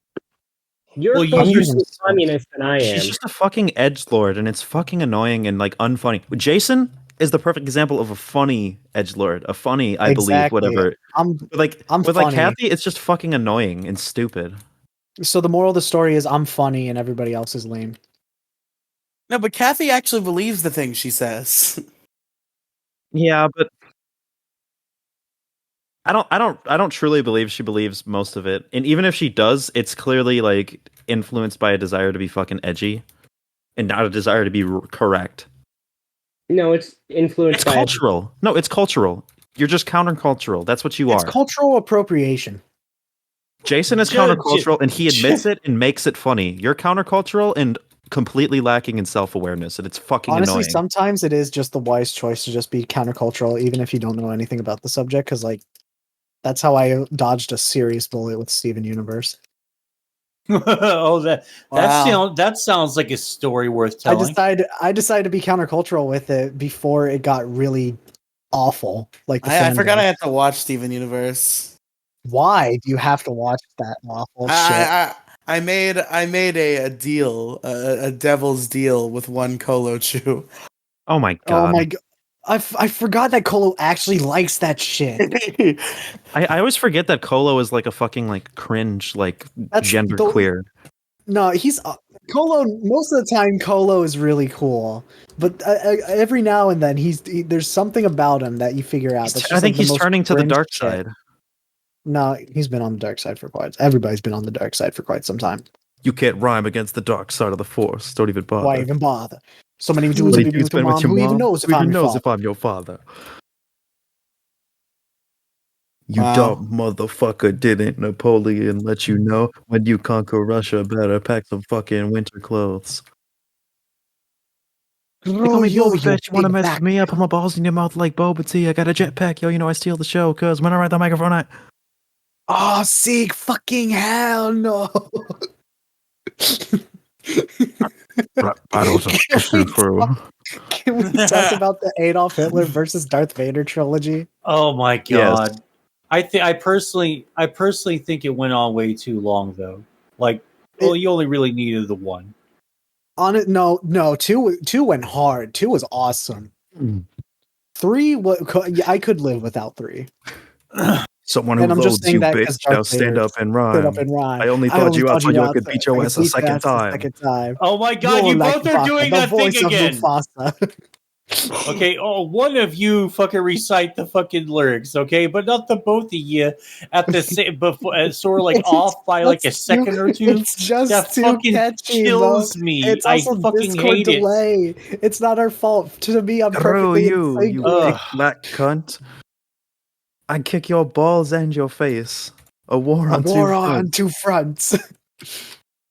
You're Well, closer you- to a communist than I am. She's just a fucking edgelord, and it's fucking annoying and like unfunny. Jason is the perfect example of a funny edgelord, a funny, I believe, Exactly. whatever. I'm With funny. like Kathy, it's just fucking annoying and stupid. So the moral of the story is I'm funny and everybody else is lame. No, but Kathy actually believes the things she says. Yeah, but I don't truly believe she believes most of it. And even if she does, it's clearly like influenced by a desire to be fucking edgy. and not a desire to be correct. No, it's influenced It's by cultural. No, it's cultural. You're just countercultural. That's what you It's are. cultural appropriation. Jason is countercultural, and he admits it and makes it funny. You're countercultural and completely lacking in self-awareness, and it's fucking Honestly, annoying. sometimes it is just the wise choice to just be countercultural, even if you don't know anything about the subject. Because like, that's how I dodged a serious bullet with Steven Universe. Oh, Wow. that sounds like a story worth I telling. decided to be countercultural with it before it got really awful. Like the I forgot fandom. I had to watch Steven Universe. Why do you have to watch that awful shit? I made a deal, a devil's deal with one Colo Chew. Oh my Oh god! my god. I forgot that Colo actually likes that shit. I always forget that Colo is like a fucking like cringe like That's gender the- queer. No, he's Colo. Most of the time, Colo is really cool, but every now and then, there's something about him that you figure out. That's just I think like the he's most turning to the cringe dark shit. side. No, he's been on the dark side for quite. Everybody's been on the dark side for quite some time. You can't rhyme against the dark side of the force. Don't even bother. Why even bother? So many dudes What have do been you with your spend with mom. your Who even mom? knows if Who I'm even your knows father? if I'm your father? You Wow. dumb motherfucker! Didn't Napoleon let you know when you conquer Russia, better pack some fucking winter clothes? They call me you, Boba Fett. You want to big mess back. with me? I put my balls in your mouth like Boba Tea. I got a jetpack, yo. You know I steal the show, cause when I ride the microphone, I Oh, sick fucking hell no! battles of Can we through. Can we talk about the Adolf Hitler versus Darth Vader trilogy? Oh my Yes. god! I personally think it went on way too long though. Like, well, you only really needed the one. On it, no, two went hard. Two was awesome. Mm. Three, I could live without three. Someone who And I'm just loathes saying you, that bitch. because Now Darth stand Vader up and stood up rhyme. and rhyme. I only thought you out so I could beat your ass a second time. Oh my god! You're You like both are Mufasa, doing the that thing voice of again. Mufasa. Okay, one of you fucking recite the fucking lyrics, okay, but not the both of you at the same, before sort of like off by like a That's second or two. It's just That too fucking catchy, bro. kills me. It's I also fucking Discord hate it. delay. It's not our fault. To me, I'm Screw perfectly in you, sync you with Ugh. big black cunt. I kick your balls and your face. A war a on war two on fronts. two fronts.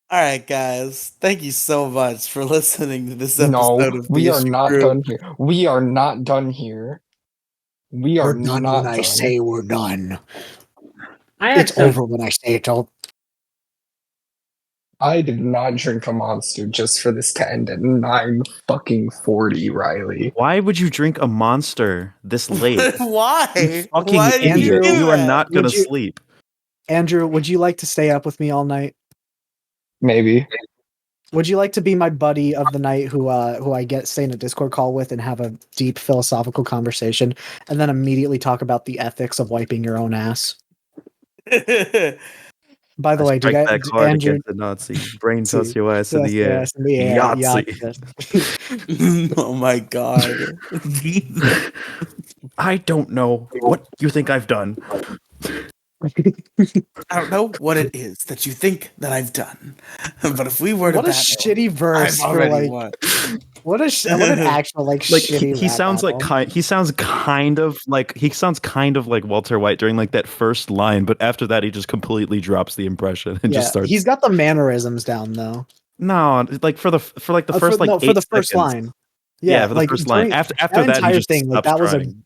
All right, guys. Thank you so much for listening to this No, episode of we The are Issue not Crew. done here. We are not done here. We are We're done not when I done. say we're done. I have It's some. over when I say it's over. I did not drink a monster just for this to end at 9:40, Riley. Why would you drink a monster this late? Why? You fucking Why did you idiot. do You are that? not gonna Would you- sleep. Andrew, would you like to stay up with me all night? Maybe. Would you like to be my buddy of the night who I stay in a Discord call with and have a deep philosophical conversation and then immediately talk about the ethics of wiping your own ass? By the I way, do you strike guys, back hard Andrew, against the Nazi. Brain see, toss your ass in yes, the air. yes, in the air, Yahtzee. Oh my god. I don't know what you think I've done. I don't know what it is that you think that I've done, but if we were to What a battle, shitty verse I've for already like won. what an actual like shitty he rap sounds like battle. he sounds kind of like Walter White during like that first line, but after that he just completely drops the impression and just starts. He's got the mannerisms down though. No, like for the first like for 8 the first seconds. line. Yeah, for the like first line. during After that that he entire just thing, like stops that was trying.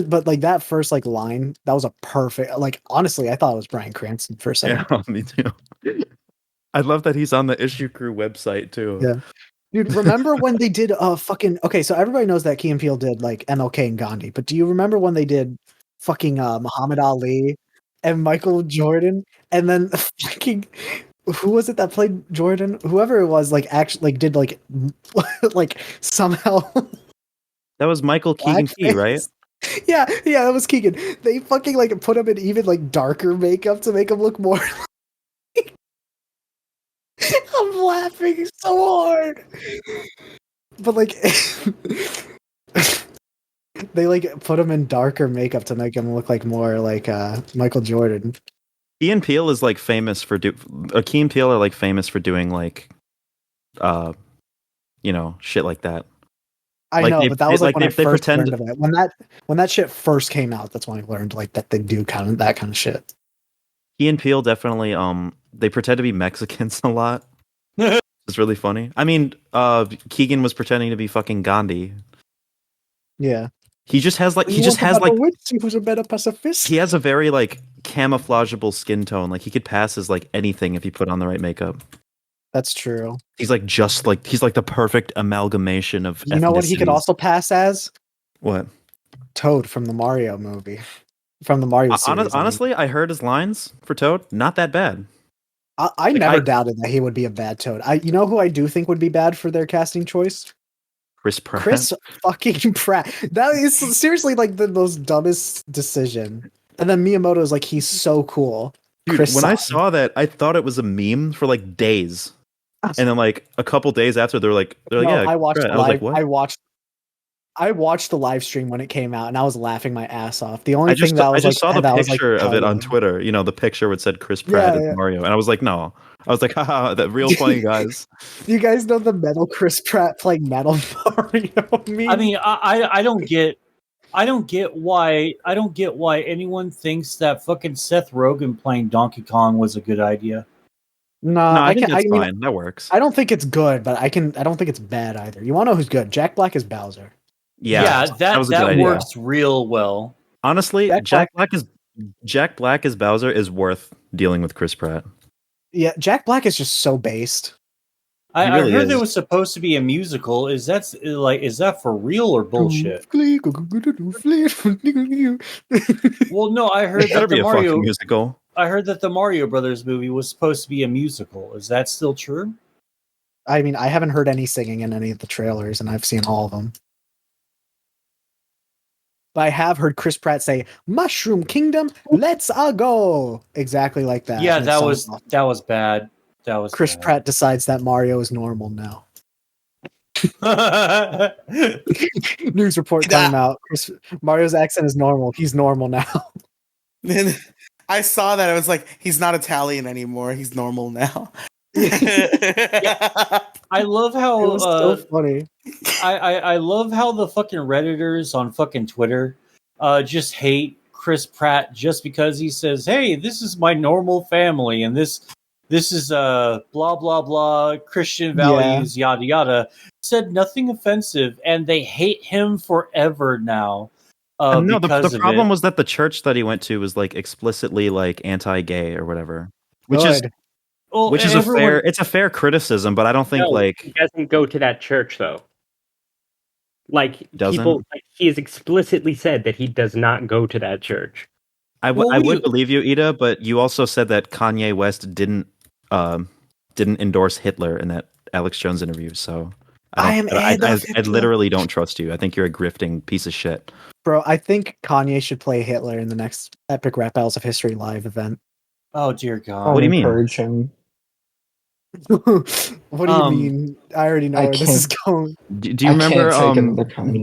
but like that first like line, that was a perfect. Like honestly, I thought it was Bryan Cranston for a second. Yeah, me too. I love that he's on the Issue Crew website too. Yeah. Dude, remember when they did fucking okay, so everybody knows that Key and Peele did like MLK and Gandhi, but do you remember when they did fucking Muhammad Ali and Michael Jordan and then fucking who was it that played Jordan? Whoever it was like actually like did like like somehow That was Michael Keegan Key, right? Yeah, that was Keegan. They fucking like put him in even like darker makeup to make him look more I'm laughing so hard. But like they like put him in darker makeup to make him look like more like Michael Jordan. Key and Peele is like famous for Key and Peele are like famous for doing like shit like that. I Like, know, but that was like when I they first pretend. learned of it. When that shit first came out, that's when I learned like that they do kind of that kind of shit. Key and Peele definitely they pretend to be Mexicans a lot. It's really funny. I mean, Keegan was pretending to be fucking Gandhi. Yeah. He just has like You want a better witch? He was a better pacifist. he has a very like camouflageable skin tone. Like he could pass as like anything if he put on the right makeup. That's true. He's like he's like the perfect amalgamation of You know what he could ethnicities. also pass as? What? Toad from the Mario movie. From the Mario series. Honestly, I heard his lines for Toad. Not that bad. I never doubted that he would be a bad Toad. You know who I do think would be bad for their casting choice? Chris Pratt. Chris fucking Pratt. That is seriously like the most dumbest decision. And then Miyamoto is like, he's so cool. Dude, Chris when I saw that, I thought it was a meme for like days. And then like a couple days after, they're like, yeah. I watched Pratt. the I was like, live. what? I watched the live stream when it came out, and I was laughing my ass off. The only I just thing that I was just saw the that was, picture of it on telling. Twitter. The picture where it said Chris Pratt as Mario, and I was like, no. I was like, haha, that real funny guys. You guys know the metal Chris Pratt playing metal Mario meme? I mean, I don't get why anyone thinks that fucking Seth Rogen playing Donkey Kong was a good idea. No, I think that's fine. That works. I don't think it's good, but I don't think it's bad either. You want to know who's good? Jack Black is Bowser. Yeah, that was a good idea. Works real well. Honestly, Jack Black as Bowser is worth dealing with Chris Pratt. Yeah, Jack Black is just so based. I heard there was supposed to be a musical. Is that for real or bullshit? Well, no, I heard that the Mario musical. I heard that the Mario Brothers movie was supposed to be a musical. Is that still true? I mean, I haven't heard any singing in any of the trailers, and I've seen all of them. But I have heard Chris Pratt say, "Mushroom Kingdom, let's go!" Exactly like that. Yeah, that was bad. That was Chris Pratt decides that Mario is normal now. News report coming out. Mario's accent is normal. He's normal now. Then I saw that. I was like, he's not Italian anymore. He's normal now. I love how it was so funny. I love how the fucking Redditors on fucking Twitter just hate Chris Pratt just because he says, "Hey, this is my normal family, and this is blah blah blah Christian values, yada yada." Said nothing offensive, and they hate him forever now. No, the problem was that the church that he went to was like explicitly like anti-gay or whatever, which is a fair criticism, but I don't think he doesn't go to that church though. Like he has explicitly said that he does not go to that church. I would believe you, Ida, but you also said that Kanye West didn't endorse Hitler in that Alex Jones interview, so I literally don't trust you. I think you're a grifting piece of shit. Bro, I think Kanye should play Hitler in the next Epic Rap Battles of History live event. Oh dear God! What do you mean? Encourage him. What do you mean? I already know where this is going. Do you remember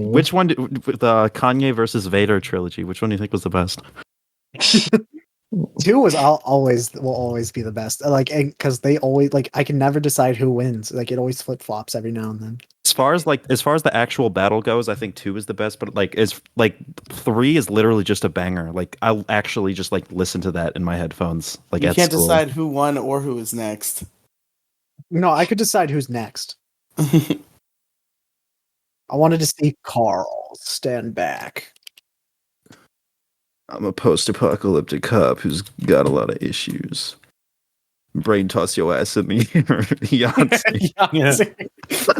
which one? The Kanye versus Vader trilogy. Which one do you think was the best? 2 will always be the best. Like, because they always I can never decide who wins. Like, it always flip flops every now and then. As far as the actual battle goes, I think 2 is the best. But 3 is literally just a banger. Like, I'll actually just listen to that in my headphones. Like, you at can't school. decide who won or who is next. No, I could decide who's next. I wanted to see Carl stand back. I'm a post-apocalyptic cop who's got a lot of issues. Brain toss your ass at me. Yahtzee.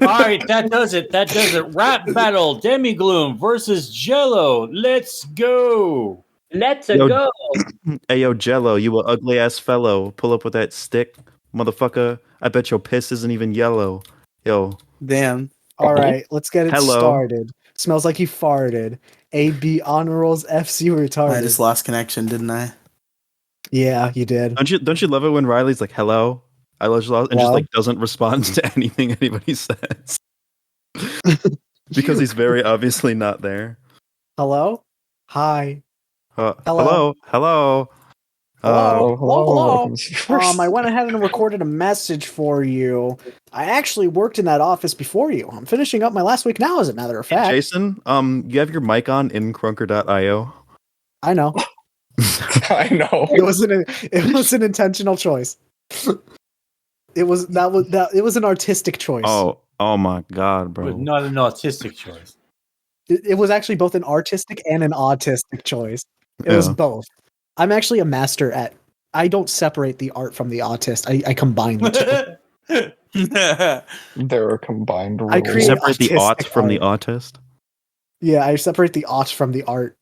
All right, that does it. Rap battle, Demigloom versus Jello. Let's go. Go. Hey, yo, Jello, you a ugly ass fellow. Pull up with that stick, motherfucker. I bet your piss isn't even yellow. Yo. Damn. All right, let's get it started. Smells like he farted. AB honor rolls FC retarded. I just lost connection, didn't I? Yeah, you did. Don't you love it when Riley's like, "Hello, I love you," and just doesn't respond to anything anybody says because he's very obviously not there. Hello? Hi. Hello. Hello, hello. Hello. I went ahead and recorded a message for you. I actually worked in that office before you. I'm finishing up my last week now, as a matter of Hey, fact. Jason, you have your mic on in Crunker.io. I know. I know. It was an intentional choice. It was an artistic choice. Oh my god, But bro. not an autistic choice. It was actually both an artistic and an autistic choice. It was Yeah. both. I'm actually a master at. I don't separate the art from the autist. I combine the two. They're a combined rule. I You create separate the aught autistic from the art. autist? Yeah, I separate the art from the art.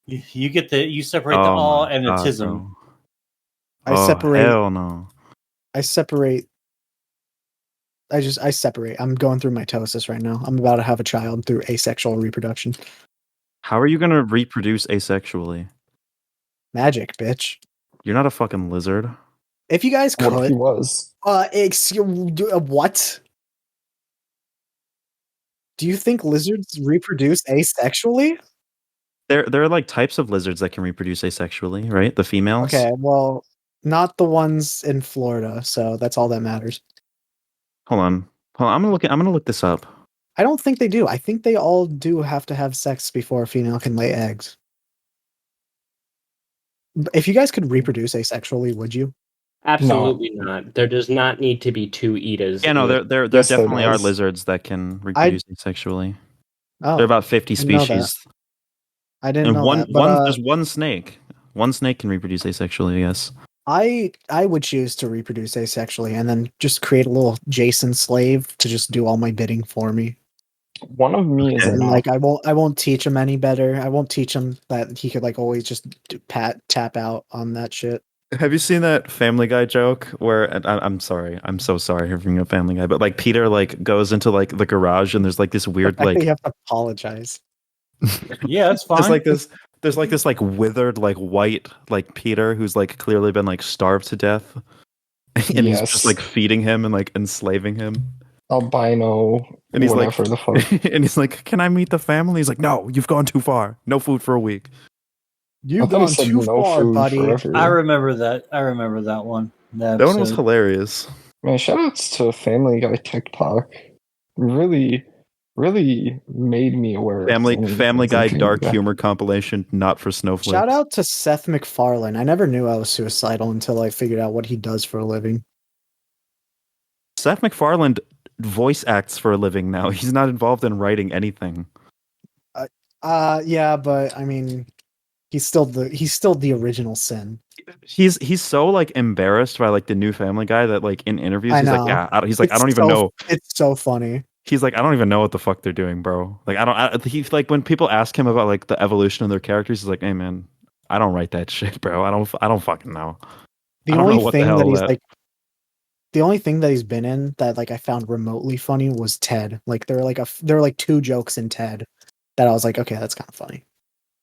You separate the Oh awe my and the god, tism. bro. I Oh, separate. hell no. I separate. I separate. I'm going through mitosis right now. I'm about to have a child through asexual reproduction. How are you gonna reproduce asexually? Magic, bitch. You're not a fucking lizard. If you guys What if he could, was? what? Do you think lizards reproduce asexually? There are like types of lizards that can reproduce asexually, right? The females. Okay, well, not the ones in Florida, so that's all that matters. Hold on. I'm gonna look this up. I don't think they do. I think they all do have to have sex before a female can lay eggs. If you guys could reproduce asexually, would you? Absolutely not. There does not need to be two Edas. Yeah, no, in this. there Yes, there definitely are does. lizards that can reproduce asexually. Oh, There are about 50 I didn't know that. species. I didn't And know that. But there's one snake. One snake can reproduce asexually, yes. I would choose to reproduce asexually and then just create a little Jason slave to just do all my bidding for me. One of me is Okay. And enough. like I won't teach him any better. I won't teach him that he could like always just tap out on that shit. Have you seen that Family Guy joke where and I'm sorry, I'm so sorry for being a Family Guy, but like Peter like goes into like the garage and there's like this weird I think like you have to apologize. Yeah, that's fine. there's like this like withered like white like Peter who's like clearly been like starved to death and he's just Yes. like feeding him and like enslaving him. Albino, And he's like, whatever the fuck. and he's like, "Can I meet the family?" He's like, "No, you've gone too far. No food for a week." You've I thought he gone said too no far, food buddy. forever. I remember that. I remember that one. That That one was episode. hilarious. Man, shoutouts to Family Guy TikTok. Really, really made me aware of Family things Guy in Family dark Guy. humor compilation, not for snowflakes. Shout out to Seth MacFarlane. I never knew I was suicidal until I figured out what he does for a living. Seth MacFarlane voice acts for a living now. He's not involved in writing anything. Yeah, but I mean, he's still the original sin. He's so like embarrassed by like the new Family Guy that like in interviews I he's like, know. yeah, he's like, I It's don't even so- know. It's so funny. He's like, I don't even know what the fuck they're doing, bro. Like, he's like, when people ask him about like the evolution of their characters, he's like, hey man, I don't write that shit, bro. I don't fucking know. The I don't only know what the thing hell that he's that- like, the only thing that he's been in that like I found remotely funny was Ted. Like there were like two jokes in Ted that I was like, okay, that's kind of funny.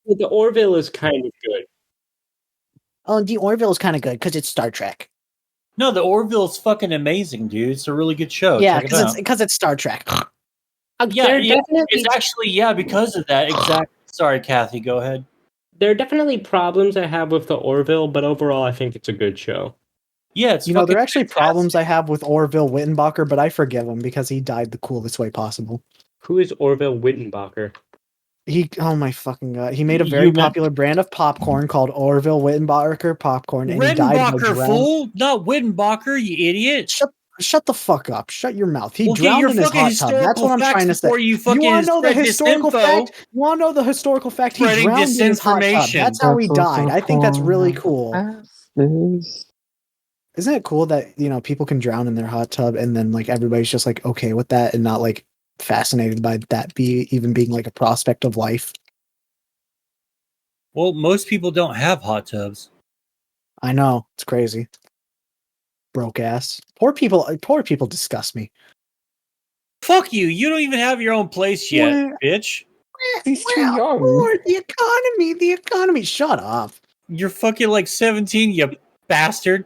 Well, the Orville is kind of good. Oh, the Orville is kind of good because it's Star Trek. No, the Orville's fucking amazing, dude. It's a really good show. Yeah, Check it out. because it's Star Trek. They're definitely it's actually because of that. Exactly. Sorry, Kathy. Go ahead. there are definitely problems I have with the Orville, but overall, I think it's a good show. Yeah, it's there are actually fantastic. problems I have with Orville Wittenbacher, but I forgive him because he died the coolest way possible. Who is Orville Wittenbacher? Oh my fucking god! He made a very popular brand of popcorn called Orville Wittenbacher popcorn, and he died by Redenbacher, drowning. fool, not Wittenbacher, you idiot. Shut the fuck up! Shut your mouth! He Well, get drowned your in his fucking hot tub. That's what I'm historical trying to facts say. before you fucking want to know the spread this historical info. fact? You want to know the historical fact? He Spreading drowned in his hot tub. disinformation. That's how he died. I think that's really cool. Is Isn't it cool that people can drown in their hot tub and then like everybody's just like okay with that and not like fascinated by that even being like a prospect of life? Well, most people don't have hot tubs. I know, it's crazy. Broke ass. Poor people disgust me. Fuck you. You don't even have your own place yet, Well- bitch. he's too young. Poor, the economy. Shut up. You're fucking like 17, you bastard.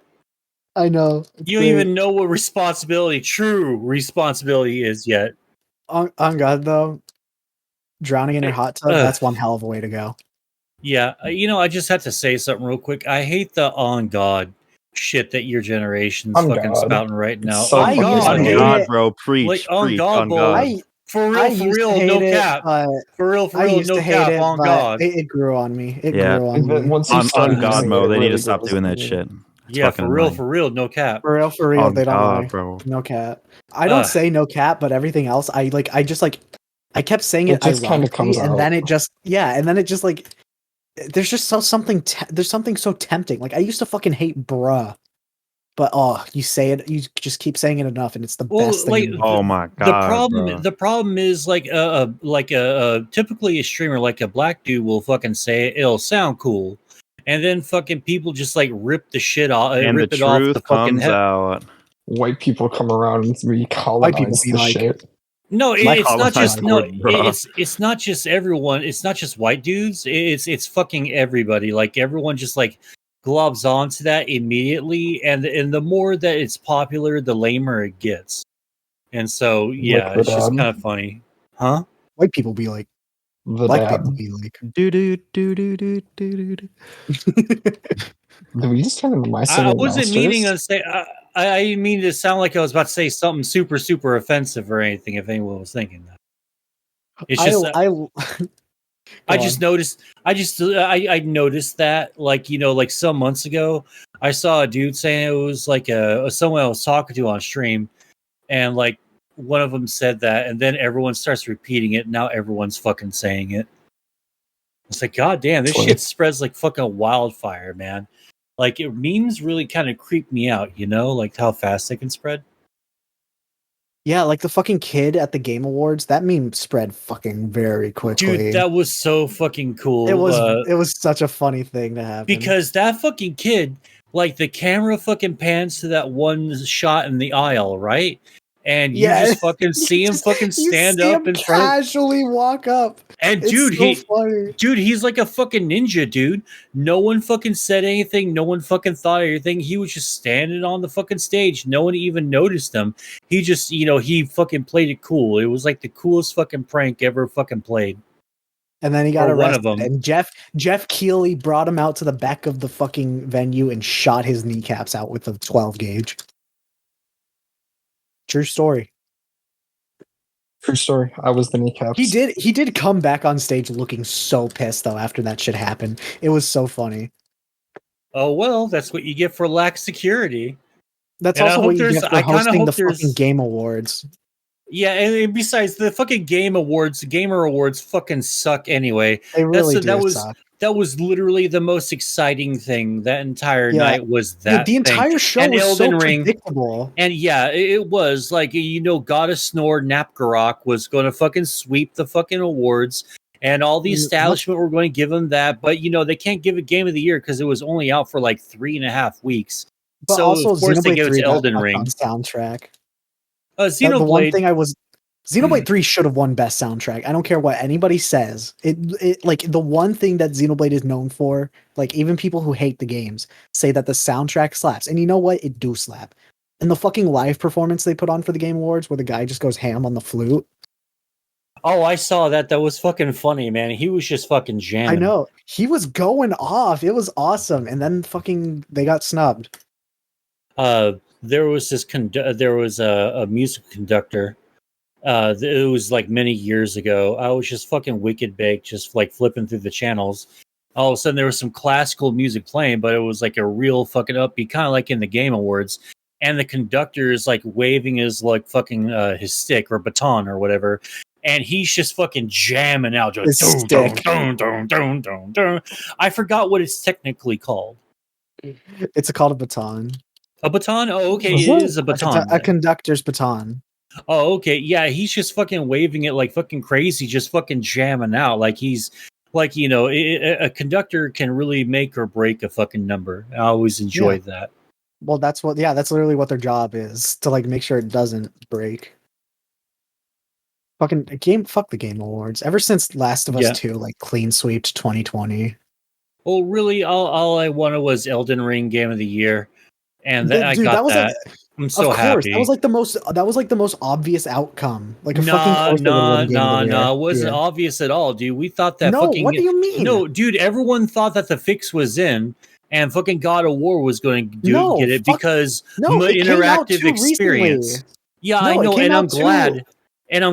I know. You don't even know what true responsibility is yet. On God though, drowning in your hot tub, Ugh. that's one hell of a way to go. Yeah, I just have to say something real quick. I hate the on God shit that your generation's On fucking God. spouting right It's now. so On I used God, to On hate dude. God, it. bro, Like preach, on preach, God, on God. I for I used to real, hate no it, cap. but For I real, used no to hate cap. it, On but God. it grew on me. It Yeah. grew on And then me. once you start On God using mode, it they need to really stop grows doing on that you. shit. It's Yeah, fucking annoying. for real, no cap. For real, On they don't God, lie. bro. No cap. I don't say no cap, but everything else, I kept saying It it just kind of comes ironically, and out. then it just like, there's just there's something so tempting. Like I used to fucking hate bruh, but you say it, you just keep saying it enough, and it's the Well, best thing. like in the Oh world. my the God, bro. problem is like typically a streamer like a black dude will fucking say it, it'll sound cool, and then fucking people just like rip the shit off, And the rip it off the truth fucking comes head. out. White people come around and White people recolonize be the like, shit. No, Black it's not Colonized just no. word, bro. It's not just everyone. It's not just white dudes. It's fucking everybody. Like everyone just like globs onto that immediately, and the more that it's popular, the lamer it gets. And so Like yeah, the it's just dab. kind of funny, huh? white people be like, The black dab. people be like. Do do do do do do do. Did we just turn into my I singing wasn't meaning masters? to say. I didn't mean to sound like I was about to say something super super offensive or anything. If anyone was thinking that, it's I just I I Go just on. noticed. I noticed that like some months ago, I saw a dude saying it was like someone I was talking to on stream, and like one of them said that, and then everyone starts repeating it. Now everyone's fucking saying it. It's like, God damn, this Funny. shit spreads like fucking wildfire, man. Like memes really kind of creep me out, like how fast they can spread. Yeah, like the fucking kid at the Game Awards, that meme spread fucking very quickly. Dude, that was so fucking cool. It was such a funny thing to happen. Because that fucking kid, like the camera fucking pans to that one shot in the aisle, right? And you yeah, just fucking see him fucking you stand see up him in front of, casually walk up. and It's so funny. he's like a fucking ninja, dude. No one fucking said anything. No one fucking thought anything. He was just standing on the fucking stage. No one even noticed him. He just, he fucking played it cool. It was like the coolest fucking prank ever fucking played. And then he got Or one of arrested. them. And Jeff Keighley brought him out to the back of the fucking venue and shot his kneecaps out with a 12 gauge. True story. True story. I was the kneecaps. He did come back on stage looking so pissed though after that shit happened. It was so funny. Oh well, that's what you get for lack security. That's And I also hope what you there's- get for I kinda hosting hope the fucking there's- Game Awards. Yeah, and besides the fucking gamer awards fucking suck anyway. They really that do was suck. that was literally the most exciting thing that entire Yeah. night was that the thing. entire show And was Elden so Ring. predictable. And yeah, it was like God of Snore Napgarok was going to fucking sweep the fucking awards, and all the establishment were going to give them that. But they can't give it Game of the Year because it was only out for like 3.5 weeks. But So also of course they Xenoblade give it 3 to got Elden fucked Ring. on soundtrack. The one Xenoblade. thing Xenoblade 3 should have won best soundtrack. I don't care what anybody says. It like the one thing that Xenoblade is known for, like even people who hate the games say that the soundtrack slaps. And you know what? It do slap. And the fucking live performance they put on for the Game Awards where the guy just goes ham on the flute. Oh, I saw that. That was fucking funny, man. He was just fucking jamming. I know. He was going off. It was awesome. And then fucking they got snubbed. There was there was a music conductor. It was like many years ago. I was just fucking wicked baked, just like flipping through the channels. All of a sudden, there was some classical music playing, but it was like a real fucking upbeat, kind of like in the Game Awards. And the conductor is like waving his like fucking his stick or baton or whatever, and he's just fucking jamming out. Just His stick. dun. I forgot what it's technically called. It's called a baton. A baton? Oh, okay, Was it it? is a baton. A conductor's baton. Oh, okay. Yeah, he's just fucking waving it like fucking crazy, just fucking jamming out. Like he's like, a conductor can really make or break a fucking number. I always enjoyed that. Well, that's literally what their job is, to like make sure it doesn't break. Fuck the Game Awards. Ever since Last of Us 2 like clean sweeped 2020. Well, really, all I wanted was Elden Ring Game of the Year, and I got that. I'm so of course, happy. that was like the most obvious outcome. Like a fucking Nah, course they would win Game of the Year. It wasn't Yeah. obvious at all, dude. We thought that No, what do you mean? no, dude. Everyone thought that the fix was in, and fucking God of War was going to No, get it fuck- because No, it came out interactive too experience. recently. Yeah, No, I it know, came and I'm out too-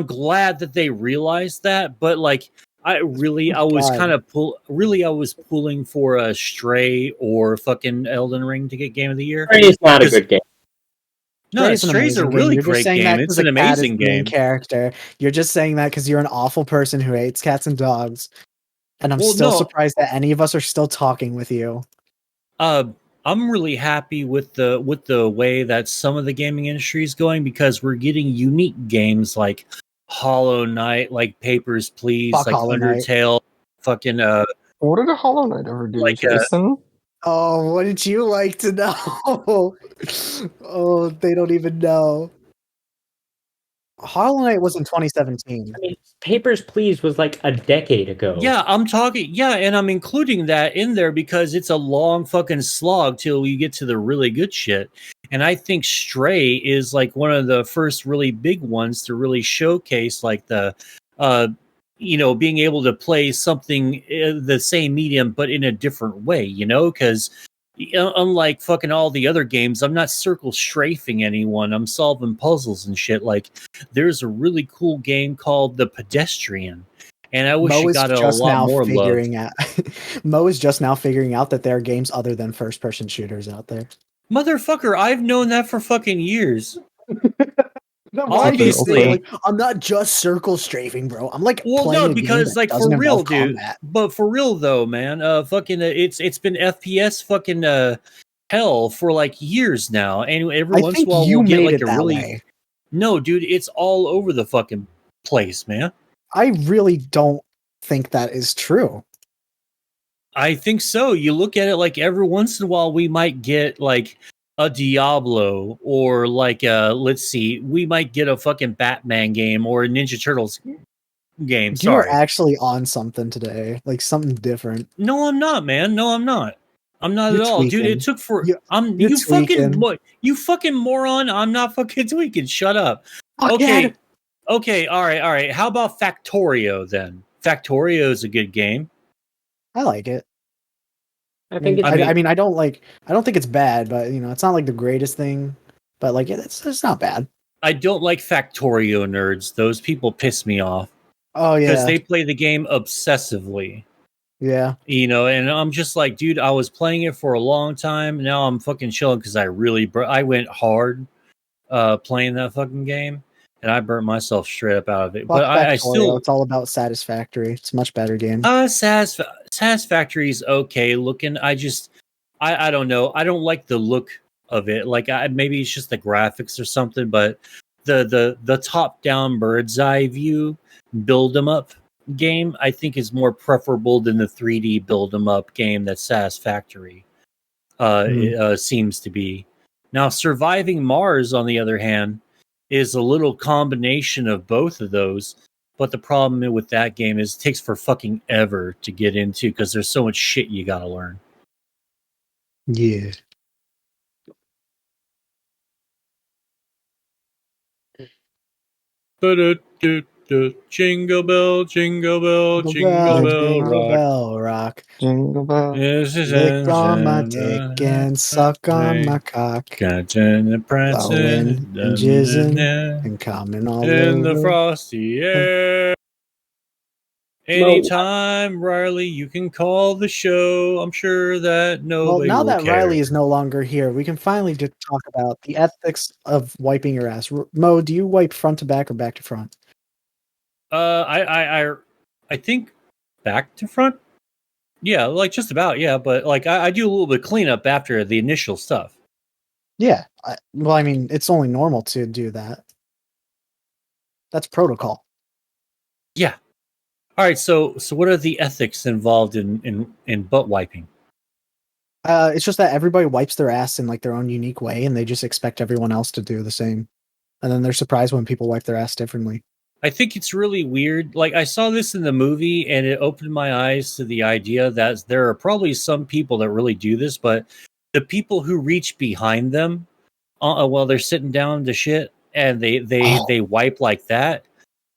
glad, that they realized that. But like, I was God. kind of I was pulling for a Stray or fucking Elden Ring to get Game of the Year. Stray is not a 'Cause- good game. No, Stray's an Stray's a amazing really game. You're just great saying game. that It's because an the cat is amazing the main game. character. You're just saying that because you're an awful person who hates cats and dogs. And I'm Well, still no. surprised that any of us are still talking with you. I'm really happy with the way that some of the gaming industry is going because we're getting unique games like Hollow Knight, like Papers, Please, Fuck like Hollow Knight. Undertale, fucking What did a Hollow Knight ever do, Like, Jason? Oh, wouldn't you like to know? Oh, they don't even know. Hollow Knight was in 2017. I mean, Papers, Please was like a decade ago. Yeah, I'm talking. Yeah, and I'm including that in there because it's a long fucking slog till you get to the really good shit. And I think Stray is like one of the first really big ones to really showcase like the, being able to play something the same medium but in a different way. Because unlike fucking all the other games, I'm not circle strafing anyone. I'm solving puzzles and shit. Like, there's a really cool game called The Pedestrian. And I wish Mo it is got a just lot now more love. figuring out. Mo is just now figuring out that there are games other than first-person shooters out there. Motherfucker, I've known that for fucking years. No, why are you Obviously. saying, like, I'm not just circle strafing, bro. I'm like Well, playing no, a game because that like doesn't for real, involve dude. combat. But for real though, man, it's been FPS fucking hell for like years now, and every I once in think a while you we'll get made like it a that really way. no, dude. It's all over the fucking place, man. I really don't think that is true. I think so. You look at it like every once in a while we might get like a Diablo or like let's see, we might get a fucking Batman game or a Ninja Turtles game. You are Sorry. actually on something today, like something different. No, I'm not, man. No, I'm not. I'm not You're at all, dude. tweaking. It took for You- I'm you're you fucking tweaking. you fucking moron. I'm not fucking tweaking. Shut up. Fuckhead. Okay, all right. How about Factorio then? Factorio is a good game. I like it. I think it's I mean, I don't think it's bad, but it's not like the greatest thing. But like, it's not bad. I don't like Factorio nerds. Those people piss me off Oh because yeah, they play the game obsessively. yeah. And I'm just like, dude, I was playing it for a long time. Now I'm fucking chilling because I went hard playing that fucking game, and I burnt myself straight up out of it. Fuck But I Factorio. still It's all about Satisfactory. It's a much better game. Satisfactory's okay looking. I don't know. I don't like the look of it. Like maybe it's just the graphics or something, but the top down bird's eye view build 'em up game I think is more preferable than the 3D build 'em up game that Satisfactory seems to be. Now, Surviving Mars, on the other hand, is a little combination of both of those. But the problem with that game is it takes for fucking ever to get into because there's so much shit you gotta learn. Yeah. Jingle bell, jingle bell, Jingle jingle bell rock. bell rock. Jingle bell. Lick on my dick and suck on my cock. Catching and prancing, Blowing and jizzing and coming all in the over. frosty air. Anytime, Riley, you can call the show. I'm sure that Well, nobody now will that care. Riley is no longer here, we can finally just talk about the ethics of wiping your ass. Mo, do you wipe front to back or back to front? I think back to front. Yeah, like just about. Yeah, but like I do a little bit of cleanup after the initial stuff. Yeah. Well, I mean, it's only normal to do that. That's protocol. Yeah. All right. So what are the ethics involved in butt wiping? It's just that everybody wipes their ass in like their own unique way, and they just expect everyone else to do the same. And then they're surprised when people wipe their ass differently. I think it's really weird. Like I saw this in the movie and it opened my eyes to the idea that there are probably some people that really do this, but the people who reach behind them while they're sitting down to shit, and they wipe like that.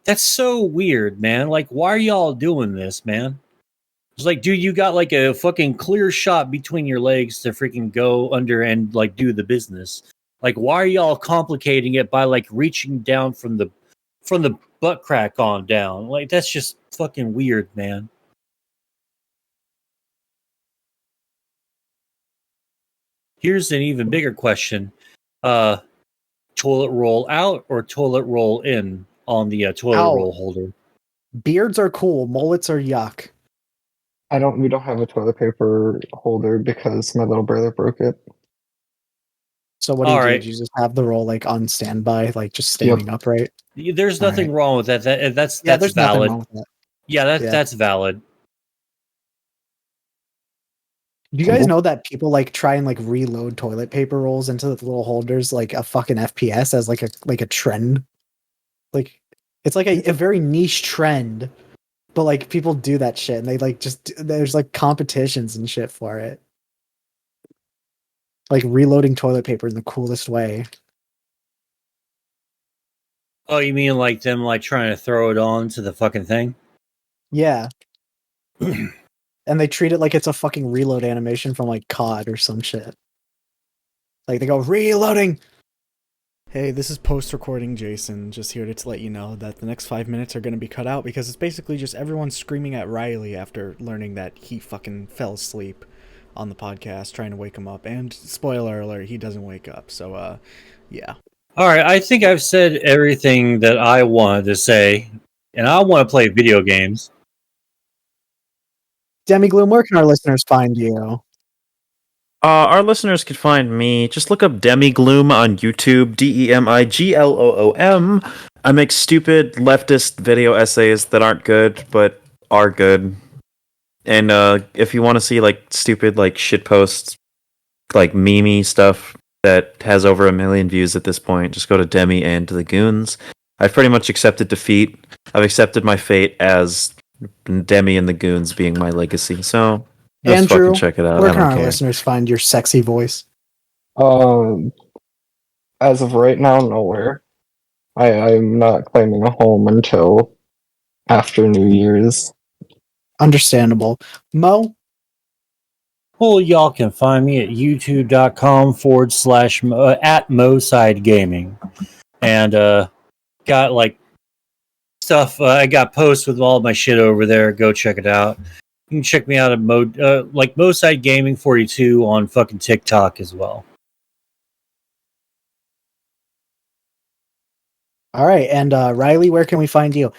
That's so weird, man. Like, why are y'all doing this, man? It's like, dude, you got like a fucking clear shot between your legs to freaking go under and like do the business. Like, why are y'all complicating it by like reaching down from the butt crack on down? Like, that's just fucking weird, man. Here's an even bigger question. Toilet roll out or toilet roll in on the toilet Out. roll holder? Beards are cool. Mullets are yuck. We don't have a toilet paper holder because my little brother broke it. So what do All you do? right. Do you just have the roll like on standby, like just standing upright? There's All nothing right. wrong with that. That's There's nothing valid. wrong with that. Yeah, Yeah. that's valid. Do you guys know that people like try and like reload toilet paper rolls into the little holders like a fucking FPS as like a trend? Like it's like a very niche trend, but like people do that shit and they like just there's like competitions and shit for it. Like reloading toilet paper in the coolest way. Oh, you mean like them like trying to throw it on to the fucking thing? Yeah. And they treat it like it's a fucking reload animation from like COD or some shit. Like they go reloading. Hey, this is post-recording Jason, just here to let you know that the next 5 minutes are going to be cut out because it's basically just everyone screaming at Riely after learning that he fucking fell asleep on the podcast, trying to wake him up. And spoiler alert, he doesn't wake up. So, yeah. All right, I think I've said everything that I wanted to say, and I want to play video games. Demigloom, where can our listeners find you? Our listeners could find me. Just look up Demigloom on YouTube. DEMIGLOOM. I make stupid leftist video essays that aren't good, but are good. And if you want to see like stupid like shit posts, like meme stuff that has over 1 million views at this point, just go to Demi and the Goons. I've pretty much accepted defeat. I've accepted my fate as Demi and the Goons being my legacy. So just Andrew, fucking check it out. where I can don't our care. listeners find your sexy voice? As of right now, nowhere. I'm not claiming a home until after New Year's. Understandable. Mo? Well, y'all can find me at youtube.com / at Moside Gaming. And got like stuff. I got posts with all my shit over there. Go check it out. You can check me out at Moside Gaming 42 on fucking TikTok as well. All right, and Riely, where can we find you?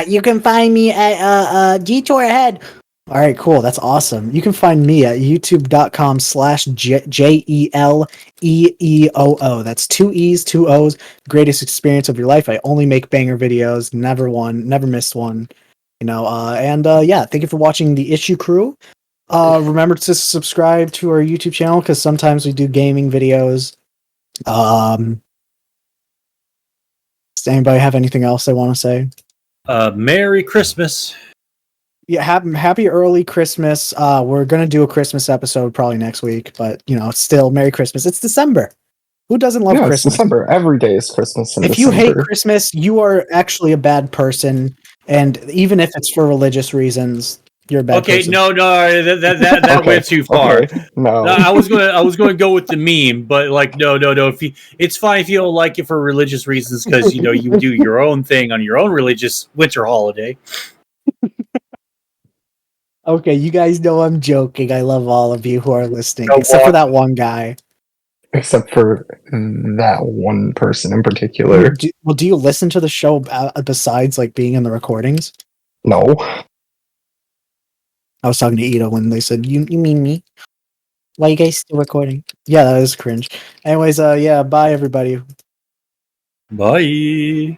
You can find me at Detour Ahead. All right, cool. That's awesome. You can find me at youtube.com/JELEEOO. That's 2 E's, 2 O's. Greatest experience of your life. I only make banger videos. Never missed one. Yeah, thank you for watching the Issue Crew. Remember to subscribe to our YouTube channel because sometimes we do gaming videos. Does anybody have anything else they want to say? Merry Christmas. Yeah, happy early Christmas. We're gonna do a Christmas episode probably next week, but still Merry Christmas. It's December. Who doesn't love It's Christmas? December. Every day is Christmas in If December. you hate Christmas, you are actually a bad person, and even if it's for religious reasons, you're a bad person. No, that Okay, went too far. okay, no. I was going to go with the meme, but like no. It's fine if you don't like it for religious reasons because you do your own thing on your own religious winter holiday. Okay, you guys know I'm joking. I love all of you who are listening, except for that one guy. Except for that one person in particular. Do you listen to the show besides like being in the recordings? No. I was talking to Ito when they said, you mean me? Why are you guys still recording? Yeah, that is cringe. Anyways, yeah, bye everybody. Bye.